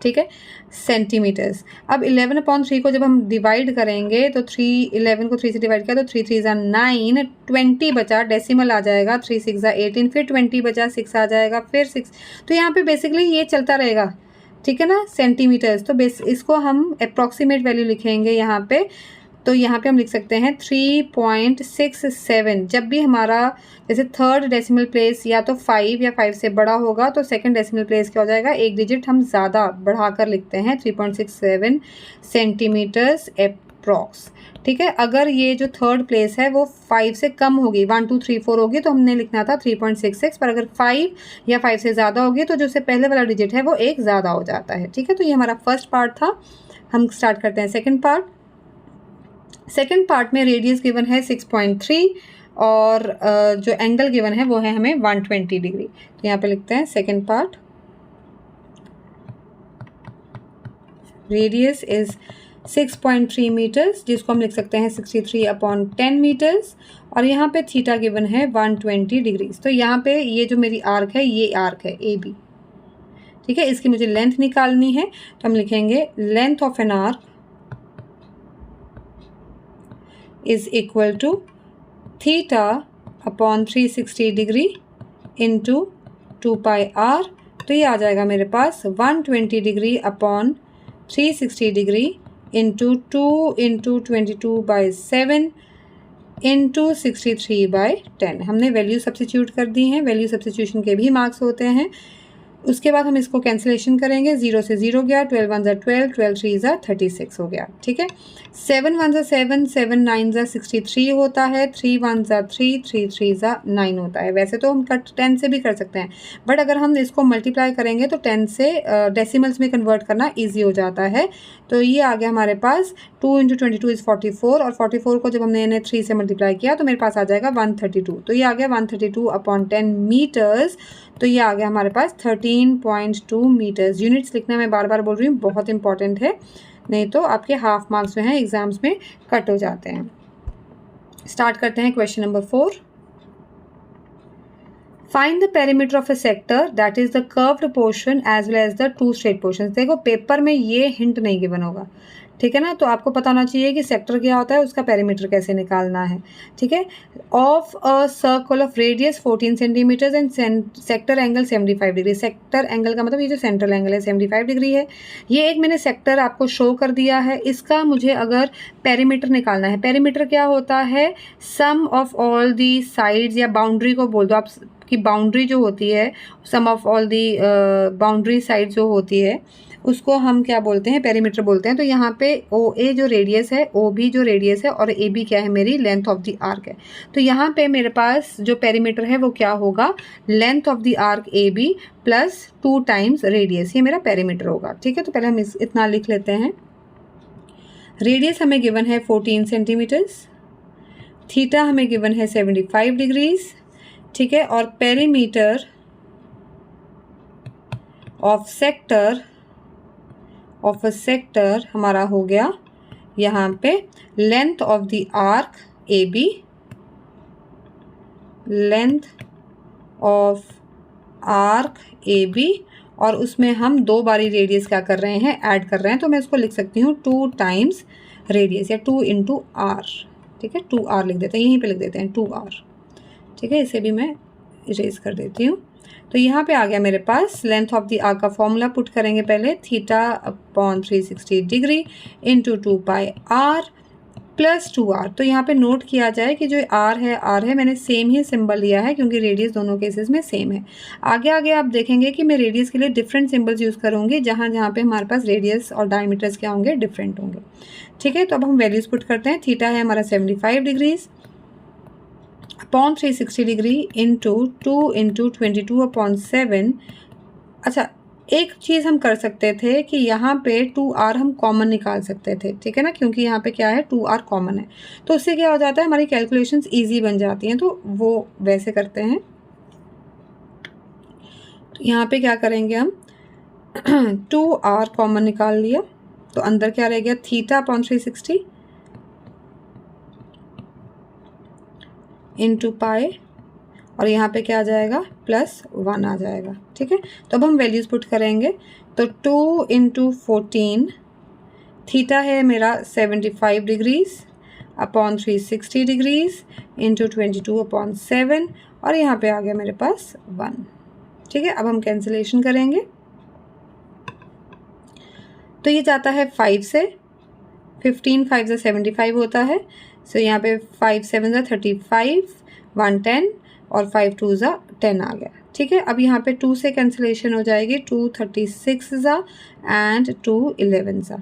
ठीक है, सेंटीमीटर्स। अब 11/3 को जब हम डिवाइड करेंगे तो 11 को 3 से डिवाइड किया तो 3 3 ज़ा 9, 20 बचा, डेसिमल आ जाएगा, 3 6 ज़ा 18, फिर 20 बचा, 6 आ जाएगा, फिर 6। तो यहाँ पे बेसिकली ये चलता रहेगा। ठीक है ना, सेंटीमीटर्स। तो इसको हम अप्रॉक्सीमेट वैल्यू लिखेंगे यहाँ पे। तो यहाँ पे हम लिख सकते हैं 3.67। जब भी हमारा जैसे थर्ड डेसिमल प्लेस या तो 5 या 5 से बड़ा होगा तो सेकंड डेसिमल प्लेस क्या हो जाएगा, एक डिजिट हम ज़्यादा बढ़ाकर लिखते हैं, 3.67 सेंटीमीटर्स अप्रॉक्स। ठीक है, अगर ये जो थर्ड प्लेस है वो 5 से कम होगी, 1 2 3 4 होगी तो हमने लिखना था 3.66, पर अगर 5 या 5 से ज़्यादा होगी तो जो से पहले वाला डिजिट है वो एक ज़्यादा हो जाता है। ठीक है, तो ये हमारा फर्स्ट पार्ट था। हम स्टार्ट करते हैं सेकेंड पार्ट। सेकेंड पार्ट में रेडियस गिवन है 6.3 और जो एंगल गिवन है वो है हमें 120 डिग्री। तो यहाँ पे लिखते हैं second part, radius is 6.3 metres, जिसको हम लिख सकते हैं 63/10 मीटर्स, और यहाँ पे थीटा गिवन है 120 डिग्रीज। तो यहाँ पे ये जो मेरी आर्क है ये आर्क है ए बी। ठीक है, इसकी मुझे लेंथ निकालनी है, तो हम लिखेंगे length of an arc is equal to theta upon 360 degree into 2 pi are. तो ये आ जाएगा मेरे पास 120 degree upon 360 degree into 2 into 22/7 into 63/10। हमने वैल्यू सब्स्टिट्यूट कर दी हैं, वैल्यू सब्स्टिट्यूशन के भी मार्क्स होते हैं। उसके बाद हम इसको कैंसिलेशन करेंगे, 0 से 0 गया, 12 1 12, 12 3 36 हो गया। ठीक है, 7 1 7, 7 9 63 होता है, 3 1 3, 3 3 9 होता है। वैसे तो हम 10 से भी कर सकते हैं, बट अगर हम इसको मल्टीप्लाई करेंगे तो 10 से डेसिमल्स में कन्वर्ट करना ईजी हो जाता है। तो ये आ गया हमारे पास 2 इंटू 22 इज़ 44, और 44 को जब हमने इन्हें 3 से मल्टीप्लाई किया तो मेरे पास आ जाएगा 132। तो ये आ गया 132/10 मीटर्स। तो ये आ गया हमारे पास 13.2 मीटर्स। यूनिट्स लिखना मैं बार बार बोल रही हूँ, बहुत इंपॉर्टेंट है, नहीं तो आपके हाफ मार्क्स जो हैं एग्जाम्स में कट हो जाते हैं। स्टार्ट करते हैं question number 4। Find the perimeter of a sector that is the curved portion as well as the 2 straight portion. देखो पेपर में ये हिंट नहीं गिवन होगा, ठीक है ना, तो आपको पता होना चाहिए कि सेक्टर क्या होता है, उसका पेरीमीटर कैसे निकालना है। ठीक है, of a circle of radius 14 centimetres and sector angle 75 degree. Sector angle का मतलब ये जो सेंट्रल एंगल है 75 डिग्री है। ये एक मैंने सेक्टर आपको शो कर दिया है, इसका मुझे अगर पेरीमीटर निकालना है। पेरीमीटर क्या होता है, sum of all the sides, या बाउंड्री को बोल दो आप कि बाउंड्री जो होती है, sum of all the boundary side जो होती है उसको हम क्या बोलते हैं, पेरीमीटर बोलते हैं। तो यहाँ पे ओ ए जो रेडियस है, ओ बी जो रेडियस है, और ए बी क्या है, मेरी लेंथ ऑफ द आर्क है। तो यहाँ पे मेरे पास जो पेरीमीटर है वो क्या होगा, length of the arc A B plus 2 times radius, ये मेरा पेरीमीटर होगा। ठीक है, तो पहले हम इतना लिख लेते हैं। रेडियस हमें गिवन है 14 सेंटीमीटर्स, थीटा हमें गिवन है 75 डिग्रीज। ठीक है, और पेरीमीटर ऑफ अ सेक्टर हमारा हो गया यहाँ पे length of the arc A B, length of arc A B, और उसमें हम 2 बारी रेडियस क्या कर रहे हैं, ऐड कर रहे हैं। तो मैं इसको लिख सकती हूँ 2 टाइम्स रेडियस, या 2 इंटू आर। ठीक है, 2r लिख देते हैं, यहीं पे लिख देते हैं 2r। ठीक है, इसे भी मैं इरेज कर देती हूँ। तो यहाँ पे आ गया मेरे पास लेंथ ऑफ द आर्क का फॉर्मूला पुट करेंगे पहले, theta upon 360 degree into 2 pi R plus 2r। तो यहाँ पे नोट किया जाए कि जो r है मैंने सेम ही सिंबल लिया है क्योंकि रेडियस दोनों केसेस में सेम है। आगे आप देखेंगे कि मैं रेडियस के लिए डिफरेंट सिंबल्स यूज़ करूँगी, जहाँ पे हमारे पास रेडियस और डायमीटर्स क्या होंगे, डिफरेंट होंगे। ठीक है, तो अब हम वैल्यूज़ पुट करते हैं। थीटा है हमारा 75 degrees upon 360 degree into 2 into 22/7। अच्छा, एक चीज़ हम कर सकते थे कि यहाँ पे 2r हम कॉमन निकाल सकते थे। ठीक है ना, क्योंकि यहाँ पे क्या है, 2r कॉमन है, तो उससे क्या हो जाता है, हमारी कैलकुलेशंस इजी बन जाती हैं। तो वो वैसे करते हैं। तो यहाँ पे क्या करेंगे हम 2r कॉमन निकाल लिया, तो अंदर क्या रह गया, थीटा अपॉन 360 इंटू पाई, और यहाँ पे क्या आ जाएगा, +1 आ जाएगा। ठीक है, तो अब हम वैल्यूज़ पुट करेंगे। तो 2 इंटू 14, थीटा है मेरा 75 डिग्रीज अपॉन 360 डिग्रीज इंटू 22/7, और यहाँ पे आ गया मेरे पास 1। ठीक है, अब हम कैंसिलेशन करेंगे। तो ये जाता है 5 से, 15 5 से 75 होता है। सो यहाँ पे 5 7 ज़ा 35, 1 10, और 5 2 ज़ा 10 आ गया। ठीक है, अब यहाँ पे 2 से कैंसिलेशन हो जाएगी, 2 36 ज़ा एंड 2 11 ज़ा।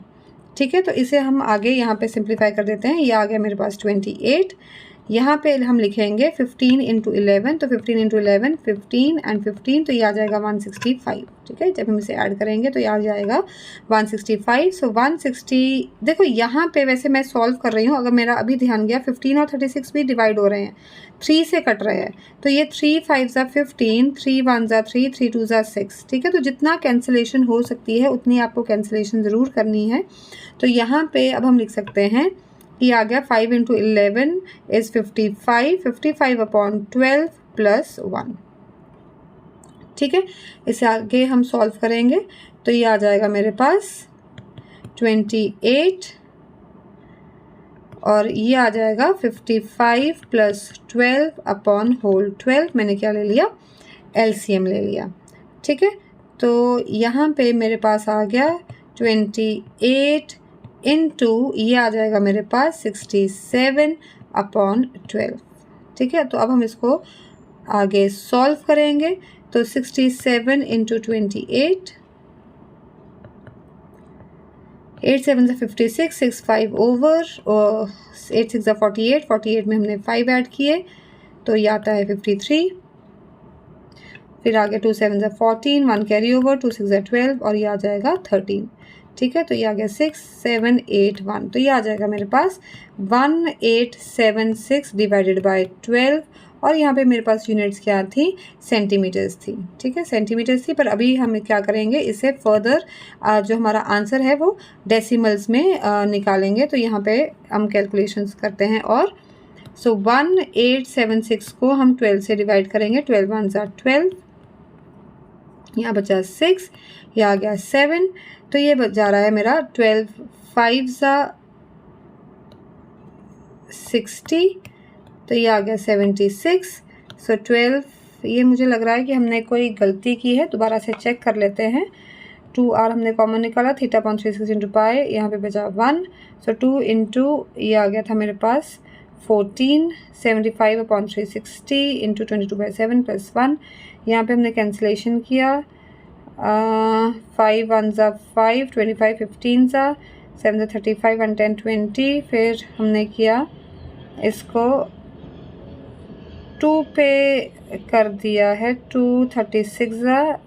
ठीक है, तो इसे हम आगे यहाँ पे सिंप्लीफाई कर देते हैं। ये आ गया मेरे पास 28। यहाँ पे हम लिखेंगे 15 इंटू 11, तो 15 इंटू 11 15 एंड 15, तो ये आ जाएगा 165। ठीक है, जब हम इसे ऐड करेंगे तो ये आ जाएगा 165। सो 160, देखो यहाँ पे वैसे मैं सॉल्व कर रही हूँ, अगर मेरा अभी ध्यान गया 15 और 36 भी डिवाइड हो रहे हैं, 3 से कट रहे हैं, तो ये 3 5 ज़ा 15, 3 1 ज़ा 3, 3 2 ज़ा 6। ठीक है, तो जितना कैंसिलेशन हो सकती है उतनी आपको कैंसिलेशन ज़रूर करनी है। तो यहाँ पे अब हम लिख सकते हैं कि आ गया 5 इंटू 11 इज़ 55, 55 अपॉन 12 प्लस 1। ठीक है, इसे आगे हम सॉल्व करेंगे तो ये आ जाएगा मेरे पास 28 और ये आ जाएगा 55 प्लस 12 अपॉन होल 12। मैंने क्या ले लिया, एलसीएम ले लिया। ठीक है, तो यहाँ पे मेरे पास आ गया 28 इनटू ये आ जाएगा मेरे पास 67 अपॉन 12। ठीक है, तो अब हम इसको आगे सॉल्व करेंगे तो 67 इंटू 28, 8 7 56, 6 5 ओवर, और 8 6 48, 48 में हमने 5 ऐड किए तो ये आता है 53। फिर आगे 2 7 14, 1 कैरी ओवर, 2 6 12 और ये आ जाएगा 13। ठीक है, तो ये आ गया 6 7 8 1, तो ये आ जाएगा मेरे पास 1876 डिवाइडेड बाय 12, और यहाँ पे मेरे पास यूनिट्स क्या थी, सेंटीमीटर्स थी। ठीक है, सेंटीमीटर्स थी, पर अभी हम क्या करेंगे, इसे फर्दर जो हमारा आंसर है वो डेसिमल्स में निकालेंगे। तो यहाँ पे हम कैलकुलेशंस करते हैं, और सो 1876 को हम 12 से डिवाइड करेंगे, 12 1 ज़ा 12, यहाँ बचा 6, ये आ गया 7, तो ये बच जा रहा है मेरा 12 5 ज़ा 60, तो ये आ गया 76। सो 12, ये मुझे लग रहा है कि हमने कोई गलती की है, दोबारा से चेक कर लेते हैं। 2r हमने कॉमन निकाला, थीटा अपॉन 36 इंटू पाई, यहाँ पे बचा 1, सो 2 इंटू ये आ गया था मेरे पास 14, 75 अपॉन 360 इंटू 22/7 प्लस 1, यहाँ पे हमने कैंसिलेशन किया, 5 1 ज़ा 5, 25 15 ज़ा 7 ज़ा 35 1 10 20, फिर हमने किया इसको 2 पे कर दिया है, 2 36 ज़ा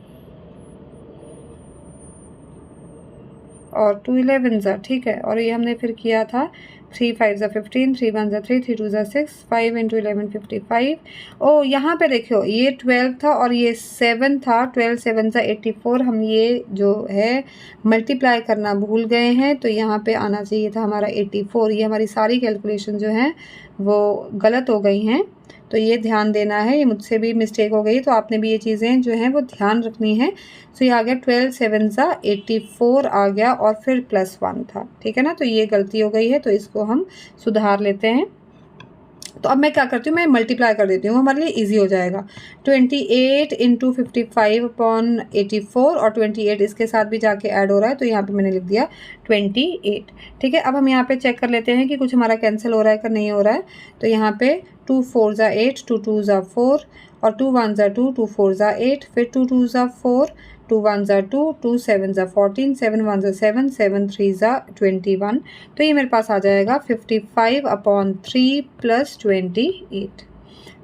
और 2 11 ज़ा। ठीक है, और ये हमने फिर किया था 3 5 ज़ा 15, 3 1 ज़ा 3, 3 2 ज़ा 6, 5 इंटू 11 55। ओ यहाँ पे देखो ये 12 था और ये 7 था, 12 7 ज़ा 84, हम ये जो है मल्टीप्लाई करना भूल गए हैं, तो यहाँ पे आना चाहिए था हमारा 84। ये हमारी सारी कैलकुलेशन जो हैं वो गलत हो गई हैं, तो ये ध्यान देना है, ये मुझसे भी मिस्टेक हो गई, तो आपने भी ये चीज़ें जो हैं वो ध्यान रखनी है। सो ये आ गया 12 7 ज़ा 84 आ गया और फिर प्लस 1 था। ठीक है ना, तो ये गलती हो गई है, तो इसको हम सुधार लेते हैं। तो अब मैं क्या करती हूँ, मैं मल्टीप्लाई कर देती हूँ, हमारे लिए इजी हो जाएगा। 28 इंटू 55 अपॉन 84 और 28 इसके साथ भी जाके ऐड हो रहा है, तो यहाँ पे मैंने लिख दिया 28। ठीक है, अब हम यहाँ पे चेक कर लेते हैं कि कुछ हमारा कैंसिल हो रहा है कि नहीं हो रहा है। तो यहाँ पे 2 4 ज़ा 8, 2 2 ज़ा 4 और 2 1 ज़ा 2, 2 4 ज़ा 8, फिर 2 2 ज़ा 4, 2 1 ज़ा 2, 2 7 ज़ा 14, 7 1 ज़ा 7, 7 3 ज़ा 21, तो ये मेरे पास आ जाएगा 55 अपॉन 3 प्लस 28।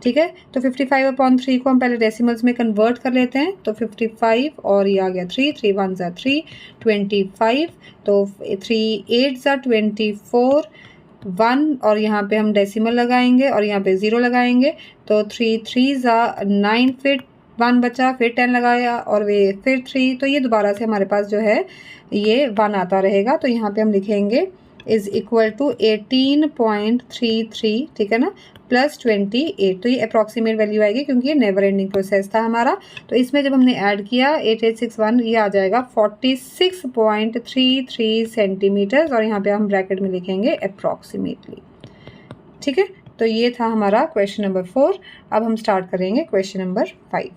ठीक है, तो 55 अपॉन 3 को हम पहले डेसिमल्स में कन्वर्ट कर लेते हैं, तो 55 और ये आ गया 3, 3 1 ज़ा 3, 25, तो 3 8 ज़ा 24, 1 और यहाँ पे हम डेसिमल लगाएंगे और यहाँ पे 0 लगाएंगे, तो 3 3 ज़ा 9, फिर 1 बचा, फिर 10 लगाया और वे फिर 3, तो ये दोबारा से हमारे पास जो है ये 1 आता रहेगा। तो यहाँ पे हम लिखेंगे इज़ इक्वल टू 18.33, ठीक है ना, प्लस 28, तो ये अप्रॉक्सीमेट वैल्यू आएगी क्योंकि ये नेवर एंडिंग प्रोसेस था हमारा। तो इसमें जब हमने ऐड किया 8861, ये आ जाएगा 46.33 सेंटीमीटर्स और यहाँ पे हम ब्रैकेट में लिखेंगे अप्रॉक्सीमेटली। ठीक है, तो ये था हमारा क्वेश्चन नंबर 4। अब हम स्टार्ट करेंगे question number 5।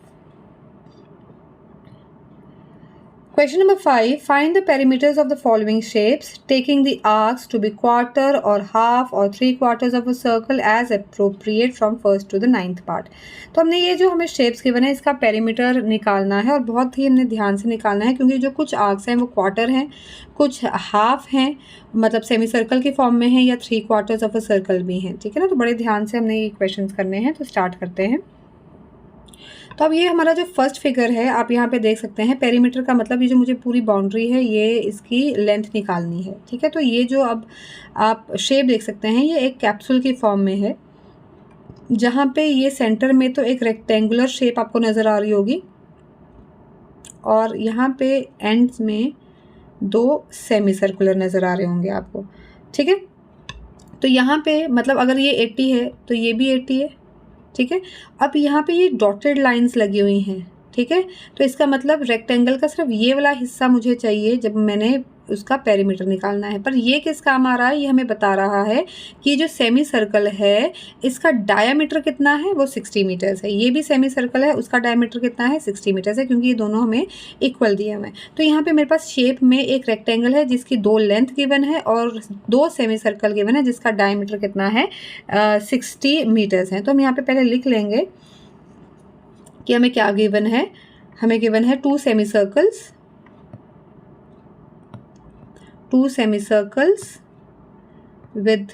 Question number 5. Find the perimeters of the following shapes, taking the arcs to be quarter or half or 3/4 of a circle as appropriate from first to the 9th part. तो हमने ये जो हमें shapes given है इसका perimeter निकालना है और बहुत ही हमने ध्यान से निकालना है, क्योंकि जो कुछ आर्क्स हैं वो क्वार्टर हैं, कुछ हाफ हैं मतलब सेमी सर्कल की फॉर्म में हैं, या 3/4 ऑफ अ सर्कल भी हैं। ठीक है ना, तो बड़े ध्यान से हमने ये क्वेश्चंस करने हैं। तो स्टार्ट करते हैं। तो अब ये हमारा जो फर्स्ट फिगर है आप यहाँ पे देख सकते हैं, पेरीमीटर का मतलब ये जो मुझे पूरी बाउंड्री है ये इसकी लेंथ निकालनी है। ठीक है, तो ये जो अब आप शेप देख सकते हैं ये एक कैप्सूल की फॉर्म में है, जहाँ पे ये सेंटर में तो एक रेक्टेंगुलर शेप आपको नज़र आ रही होगी और यहाँ पे एंड्स में 2 सेमी सर्कुलर नज़र आ रहे होंगे आपको। ठीक है, तो यहाँ पे मतलब अगर ये 80 है तो ये भी 80 है। ठीक है, अब यहाँ पे ये डॉटेड लाइंस लगी हुई हैं। ठीक है, तो इसका मतलब रेक्टेंगल का सिर्फ ये वाला हिस्सा मुझे चाहिए जब मैंने उसका पेरीमीटर निकालना है। पर ये किस काम आ रहा है, ये हमें बता रहा है कि जो सेमी सर्कल है इसका डायामीटर कितना है, वो 60 मीटर्स है। ये भी सेमी सर्कल है, उसका डायामीटर कितना है, 60 मीटर्स है, क्योंकि ये दोनों हमें इक्वल दिए हुए हैं। तो यहाँ पे मेरे पास शेप में एक रेक्टेंगल है जिसकी 2 लेंथ गिवन है और 2 सेमी सर्कल गिवन है जिसका डायामीटर कितना है, 60 मीटर्स है। तो हम यहाँ पे पहले लिख लेंगे कि हमें क्या गिवन है। हमें गिवन है 2 semicircles with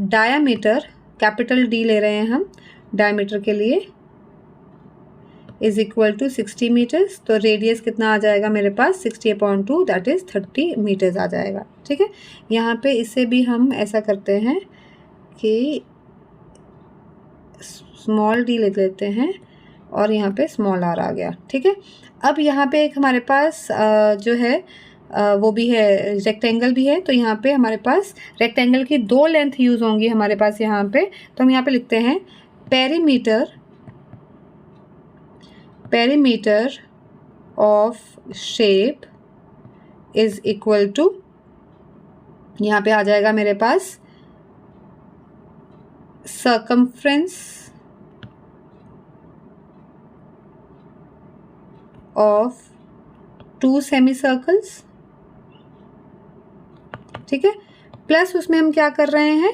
diameter, capital D ले रहे हैं हम डायमीटर के लिए, इज इक्वल टू 60 मीटर्स। तो रेडियस कितना आ जाएगा मेरे पास, 60/2 दैट इज 30 मीटर्स आ जाएगा। ठीक है, यहाँ पे इसे भी हम ऐसा करते हैं कि स्मॉल d लिख लेते हैं और यहाँ पे स्मॉल r आ गया। ठीक है, अब यहाँ पे एक हमारे पास जो है वो भी है, रेक्टेंगल भी है। तो यहाँ पे हमारे पास रेक्टेंगल की 2 लेंथ यूज़ होंगी हमारे पास यहाँ पे। तो हम यहाँ पे लिखते हैं perimeter of shape is equal to, यहाँ पे आ जाएगा मेरे पास सर्कमफ्रेंस ऑफ 2 सेमीसर्कल्स। ठीक है, प्लस उसमें हम क्या कर रहे हैं,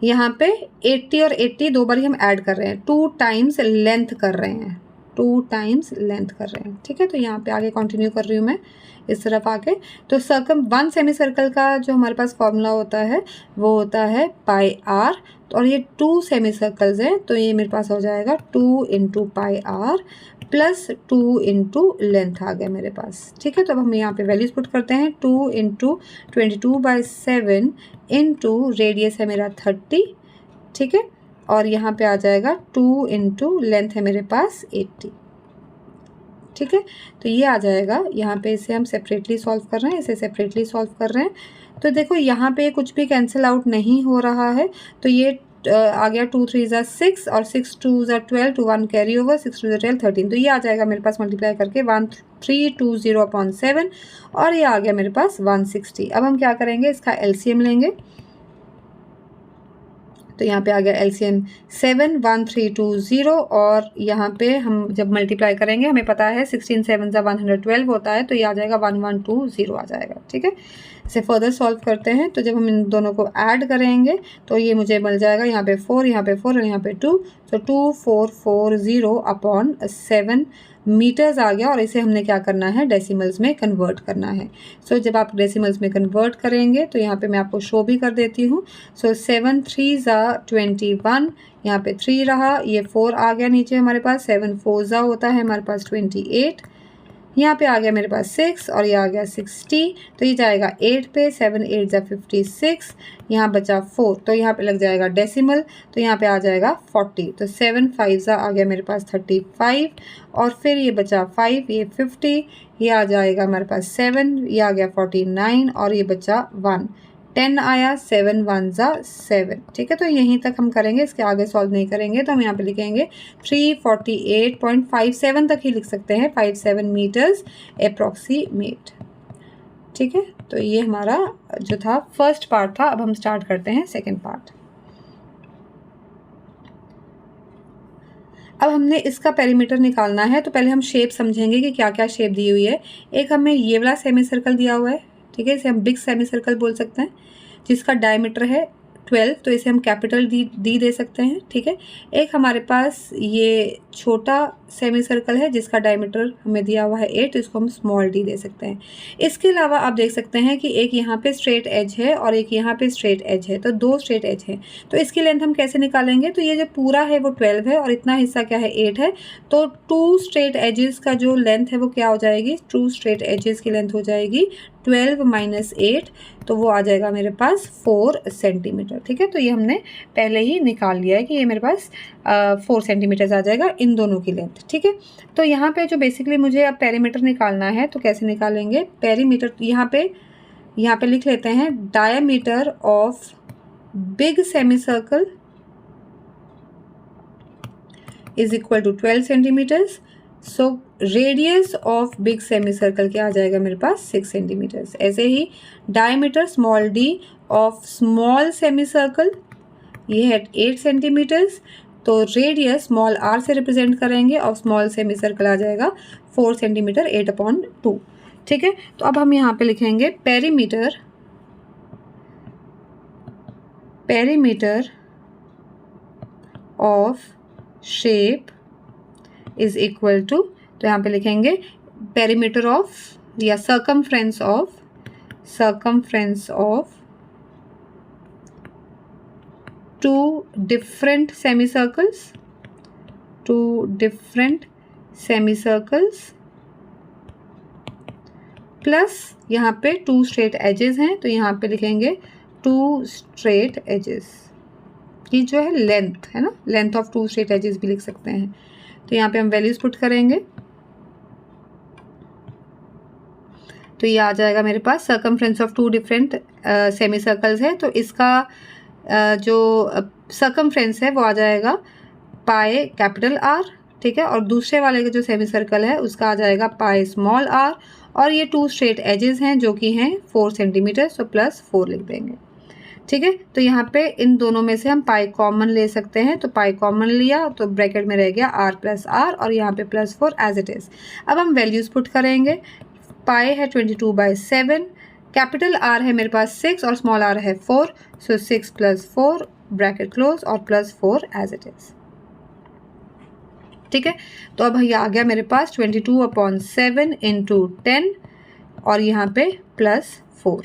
यहाँ पे 80 और 80 2 बार ही हम ऐड कर रहे हैं, 2 टाइम्स लेंथ कर रहे हैं, 2 टाइम्स लेंथ कर रहे हैं। ठीक है, तो यहाँ पे आगे कंटिन्यू कर रही हूँ मैं इस तरफ आके। तो 1 सेमी सर्कल का जो हमारे पास फॉर्मूला होता है वो होता है πr, और ये 2 सेमी सर्कल्स हैं तो ये मेरे पास हो जाएगा 2 × πr प्लस 2 × लेंथ आ गया मेरे पास। ठीक है, तो अब हम यहाँ पे वैल्यूज पुट करते हैं, 2 × 22/7 इंटू रेडियस है मेरा 30। ठीक है, और यहाँ पे आ जाएगा 2 × लेंथ है मेरे पास 80। ठीक है, तो ये आ जाएगा। यहाँ पे इसे हम सेपरेटली सॉल्व कर रहे हैं, इसे सेपरेटली सॉल्व कर रहे हैं। तो देखो यहाँ पे कुछ भी कैंसिल आउट नहीं हो रहा है, तो ये आ गया 2 3 ज़ा 6 और 6 2 ज़ा 12, to 1 कैरी ओवर, 6 2 ज़ा 12 13। तो ये आ जाएगा मेरे पास मल्टीप्लाई करके 1320/7 और ये आ गया मेरे पास 160। अब हम क्या करेंगे, इसका एलसीएम लेंगे। तो यहाँ पे आ गया एलसीएम 71320 और यहाँ पे हम जब मल्टीप्लाई करेंगे हमें पता है 16 7 ज़ा 112 होता है, तो ये आ जाएगा 1120 आ जाएगा। ठीक है, इसे फर्दर सॉल्व करते हैं। तो जब हम इन दोनों को ऐड करेंगे तो ये मुझे मिल जाएगा, यहाँ पे 4 यहाँ पे 4 और यहाँ पे 2, तो 2440/7 मीटर्स आ गया। और इसे हमने क्या करना है, डेसिमल्स में कन्वर्ट करना है। सो जब आप डेसिमल्स में कन्वर्ट करेंगे तो यहाँ पे मैं आपको शो भी कर देती हूँ। सो 7 3 ज़ा 21, यहाँ पे 3 रहा, ये 4 आ गया नीचे हमारे पास, 7 4 ज़ा होता है हमारे पास 28, यहाँ पे आ गया मेरे पास 6 और ये आ गया 60। तो ये जाएगा 8 पे, 7 8 ज़ा 56, यहाँ बचा 4, तो यहाँ पे लग जाएगा डेसिमल, तो यहाँ पे आ जाएगा 40। तो 7 5 ज़ा आ गया मेरे पास 35 और फिर ये बचा 5, ये 50, ये आ जाएगा हमारे पास 7, ये आ गया 49 और ये बचा 1, 10 आया, 7 1 ज़ा 7। ठीक है, तो यहीं तक हम करेंगे, इसके आगे सॉल्व नहीं करेंगे। तो हम यहाँ पे लिखेंगे 348.57 तक ही लिख सकते हैं, 57 मीटर्स अप्रॉक्सीमेट। ठीक है, तो ये हमारा जो था फर्स्ट पार्ट था। अब हम स्टार्ट करते हैं सेकेंड पार्ट। अब हमने इसका पेरीमीटर निकालना है, तो पहले हम शेप समझेंगे कि क्या क्या शेप दी हुई है। एक हमें ये वाला सेमी सर्कल दिया हुआ है, ठीक है, इसे हम बिग सेमी सर्कल बोल सकते हैं, जिसका डायमीटर है 12, तो इसे हम कैपिटल डी दे सकते हैं, ठीक है। एक हमारे पास ये छोटा सेमी सर्कल है जिसका डायमीटर हमें दिया हुआ है 8, तो इसको हम स्मॉल डी दे सकते हैं। इसके अलावा आप देख सकते हैं कि एक यहाँ पे स्ट्रेट एज है और एक यहाँ पे स्ट्रेट एज है, तो 2 स्ट्रेट एज है। तो इसकी लेंथ हम कैसे निकालेंगे, तो ये जो पूरा है वो 12 है और इतना हिस्सा क्या है 8 है, तो 2 स्ट्रेट एजेस का जो लेंथ है वो क्या हो जाएगी, 2 स्ट्रेट एजेस की लेंथ हो जाएगी 12 माइनस 8, तो वो आ जाएगा मेरे पास 4 सेंटीमीटर, ठीक है। तो ये हमने पहले ही निकाल लिया है कि ये मेरे पास 4 सेंटीमीटर आ जाएगा इन दोनों की लेंथ, ठीक है। तो यहाँ पे जो बेसिकली मुझे अब पेरीमीटर निकालना है, तो कैसे निकालेंगे पेरीमीटर, यहाँ पे लिख लेते हैं diameter of big semi circle is equal to 12 centimetres. So radius of big semi circle क्या आ जाएगा मेरे पास 6 सेंटीमीटर्स। ऐसे ही diameter small d of small semi circle ये है 8 सेंटीमीटर्स, तो रेडियस स्मॉल आर से रिप्रेजेंट करेंगे और स्मॉल सेमी सर्कल आ जाएगा 4 सेंटीमीटर 8/2, ठीक है। तो अब हम यहाँ पे लिखेंगे perimeter of shape is equal to, तो यहाँ पे लिखेंगे पेरीमीटर ऑफ या circumference of 2 different semicircles plus यहाँ पे 2 स्ट्रेट एजेस हैं, तो यहाँ पे लिखेंगे 2 स्ट्रेट एजेस, ये जो है लेंथ है ना, लेंथ ऑफ 2 स्ट्रेट एजेस भी लिख सकते हैं। तो यहाँ पे हम वैल्यूज पुट करेंगे, तो ये आ जाएगा मेरे पास circumference of 2 different semi circles है, तो इसका जो सर्कमफ्रेंस है वो आ जाएगा पाई कैपिटल आर, ठीक है, और दूसरे वाले का जो सेमी सर्कल है उसका आ जाएगा पाई स्मॉल आर, और ये 2 स्ट्रेट एजेस हैं जो कि हैं 4 सेंटीमीटर, सो +4 लिख देंगे, ठीक है। तो यहाँ पे इन दोनों में से हम पाई कॉमन ले सकते हैं, तो पाई कॉमन लिया तो ब्रैकेट में रह गया r + r और यहाँ पे +4 एज इट इज़। अब हम वैल्यूज़ पुट करेंगे, पाई है 22/7, कैपिटल R है मेरे पास 6 और स्मॉल r है 4, सो 6 + 4 ब्रैकेट क्लोज और +4 एज इट इज़, ठीक है। तो अब ये आ गया मेरे पास 22/7 × 10 और यहाँ पे +4,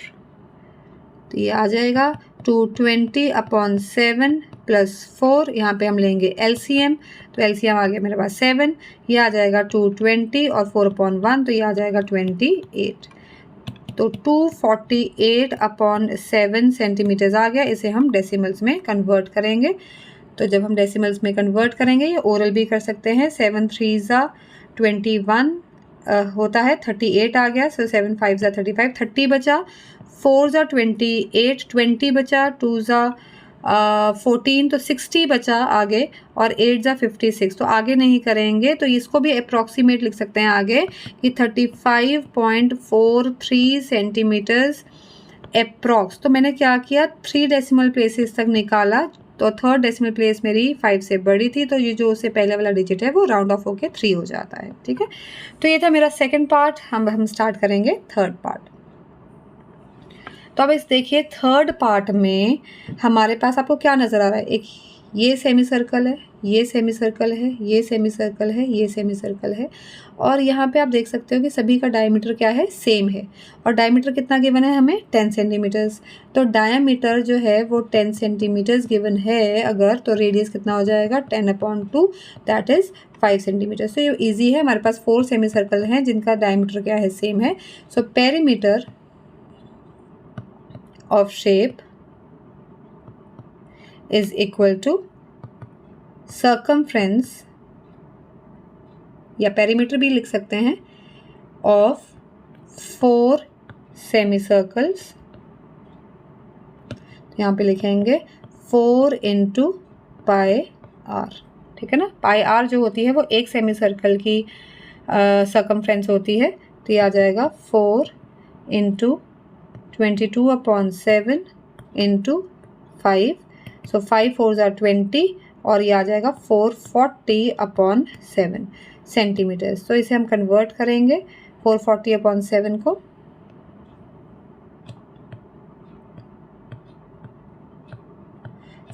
तो ये आ जाएगा 220/7 +4, यहाँ पे हम लेंगे LCM, तो LCM आ गया मेरे पास 7, ये आ जाएगा 220 और 4/1, तो ये आ जाएगा 28, तो 248/7 सेंटीमीटर्स आ गया। इसे हम डेसिमल्स में कन्वर्ट करेंगे, तो जब हम डेसिमल्स में कन्वर्ट करेंगे, ये ओरल भी कर सकते हैं, 7 3 21 होता है, 38 आ गया, सो 7 5 35, 30 बचा, 4 28, 20 बचा, 2 14, तो 60 बचा आगे, और 8 56, तो आगे नहीं करेंगे, तो इसको भी अप्रॉक्सीमेट लिख सकते हैं आगे कि 35.43 सेंटीमीटर्स अप्रॉक्स। तो मैंने क्या किया, 3 डेसिमल प्लेसेस तक निकाला, तो 3rd डेसिमल प्लेस मेरी 5 से बड़ी थी, तो ये जो उससे पहले वाला डिजिट है वो राउंड ऑफ होके 3 हो जाता है, ठीक है। तो ये था मेरा सेकंड पार्ट, हम स्टार्ट करेंगे थर्ड पार्ट। तो अब इस देखिए थर्ड पार्ट में हमारे पास आपको क्या नज़र आ रहा है, एक ये सेमी सर्कल है, ये सेमी सर्कल है, ये सेमी सर्कल है, ये सेमी सर्कल है, और यहाँ पे आप देख सकते हो कि सभी का डायमीटर क्या है, सेम है, और डायमीटर कितना गिवन है हमें 10 सेंटीमीटर्स। तो डायमीटर जो है वो 10 सेंटीमीटर्स गिवन है अगर, तो रेडियस कितना हो जाएगा 10/2, दैट इज़ 5 सेंटीमीटर। तो ये ईजी है, हमारे पास 4 सेमी सर्कल हैं जिनका डायमीटर क्या है, सेम है। So perimeter of shape is equal to circumference, या पेरीमीटर भी लिख सकते हैं, of 4 semicircles। यहाँ पे लिखेंगे 4 × πr, ठीक है ना। πr जो होती है वो एक सेमी सर्कल की सर्कमफ्रेंस होती है, तो ये आ जाएगा 4 × 22/7 × 5, सो 5 4 20, और ये आ जाएगा 440/7 सेंटीमीटर्स। तो इसे हम कन्वर्ट करेंगे 440/7 को।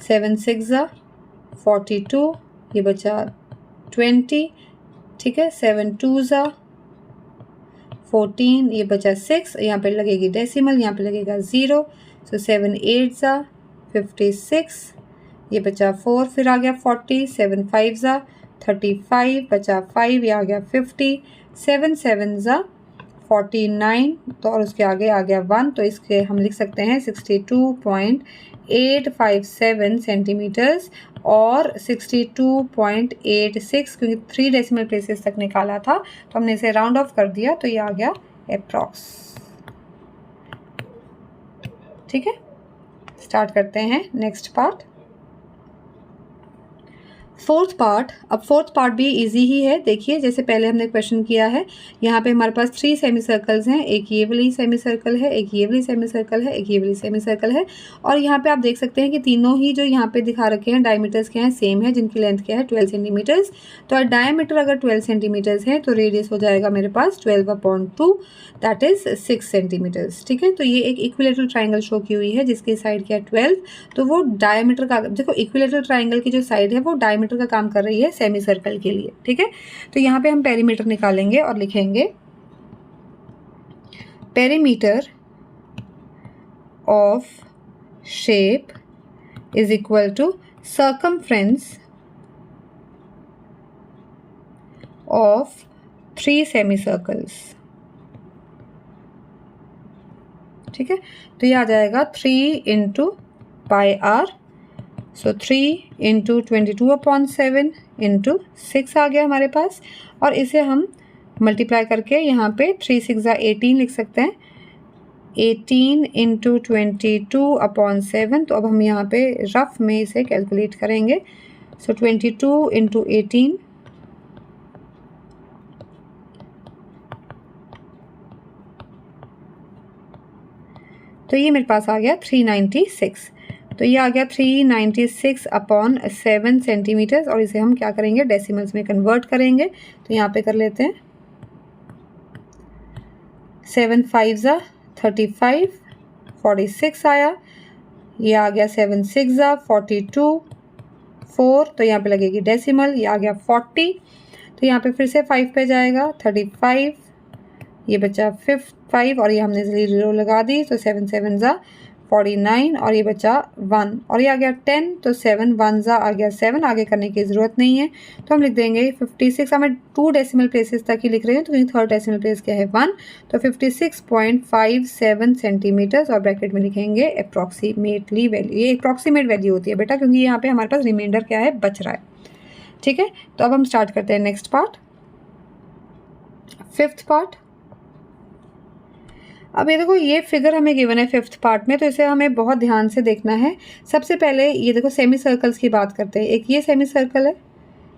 7 6 42, ये बचा 20, ठीक है। 7 2 14, ये बचा 6, यहाँ पे लगेगी डेसिमल, यहाँ पे लगेगा 0। सो 7 8 56, ये बचा 4, फिर आ गया 40, 7 5 35, बचा 5, ये आ गया 50, 7 7 49, तो और उसके आगे आ गया 1, तो इसके हम लिख सकते हैं 62.857 सेंटीमीटर्स और 62.86, क्योंकि 3 डेसिमल प्लेसेस तक निकाला था तो हमने इसे राउंड ऑफ कर दिया, तो ये आ गया अप्रॉक्स। ठीक है, स्टार्ट करते हैं नेक्स्ट पार्ट। फोर्थ पार्ट, अब फोर्थ पार्ट भी इजी ही है। देखिए जैसे पहले हमने क्वेश्चन किया है, यहाँ पे हमारे पास 3 सेमी सर्कल्स हैं, एक ये वाली सेमी सर्कल है, एक ये वाली सेमी सर्कल है, एक ये वाली सेमी सर्कल है, और यहाँ पे आप देख सकते हैं कि तीनों ही जो यहाँ पे दिखा रखे हैं डायमीटर्स क्या हैं, सेम है, जिनकी लेंथ क्या है 12 सेंटीमीटर्स। तो डायमीटर अगर 12 सेंटीमीटर्स है तो रेडियस हो जाएगा मेरे पास 12/2, दैट इज 6 सेंटीमीटर्स। ठीक है, तो ये एक इक्विलेटरल ट्राइंगल शो की हुई है जिसकी साइड क्या है 12, तो वो डायमीटर का, देखो इक्विलेटरल ट्राइंगल की जो साइड है वो डायमीटर का काम कर रही है सेमी सर्कल के लिए। ठीक है, तो यहाँ पे हम पेरीमीटर निकालेंगे और लिखेंगे perimeter of shape is equal to circumference of 3 semi circles. ठीक है, तो ये आ जाएगा 3 × πr, सो 3 × 22/7 × 6 आ गया हमारे पास, और इसे हम मल्टीप्लाई करके यहाँ पे 3 6 18 लिख सकते हैं, 18 × 22/7। तो अब हम यहाँ पे रफ में इसे कैलकुलेट करेंगे। सो 22 × 18, तो ये मेरे पास आ गया 396। तो ये आ गया 396/7 सेंटीमीटर्स, और इसे हम क्या करेंगे डेसिमल्स में कन्वर्ट करेंगे। तो यहाँ पे कर लेते हैं 7 5 35, 46 आया, ये आ गया 7 6 42, 4, तो यहाँ पे लगेगी डेसिमल, ये आ गया 40, तो यहाँ पे फिर से 5 पे जाएगा 35, ये बचा 5 और ये हमने 0 लगा दी, तो 7 7 49 और ये बचा 1 और ये आ गया 10, तो 7 1 आ गया 7, आगे करने की ज़रूरत नहीं है, तो हम लिख देंगे 56। मैं 2 डेसिमल प्लेसेस तक ही लिख रही हूँ, तो थर्ड डेसिमल प्लेस क्या है 1, तो 56.57 सेंटीमीटर्स, और ब्रैकेट में लिखेंगे अप्रॉक्सीमेटली वैल्यू। ये अप्रॉक्सीमेट वैल्यू होती है बेटा, क्योंकि यहाँ पे हमारे पास रिमाइंडर क्या है बच रहा है। ठीक है, तो अब हम स्टार्ट करते हैं नेक्स्ट पार्ट, फिफ्थ पार्ट। अब ये देखो ये फिगर हमें गिवन है फिफ्थ पार्ट में, तो इसे हमें बहुत ध्यान से देखना है। सबसे पहले ये देखो सेमी सर्कल्स की बात करते हैं। एक ये सेमी सर्कल है,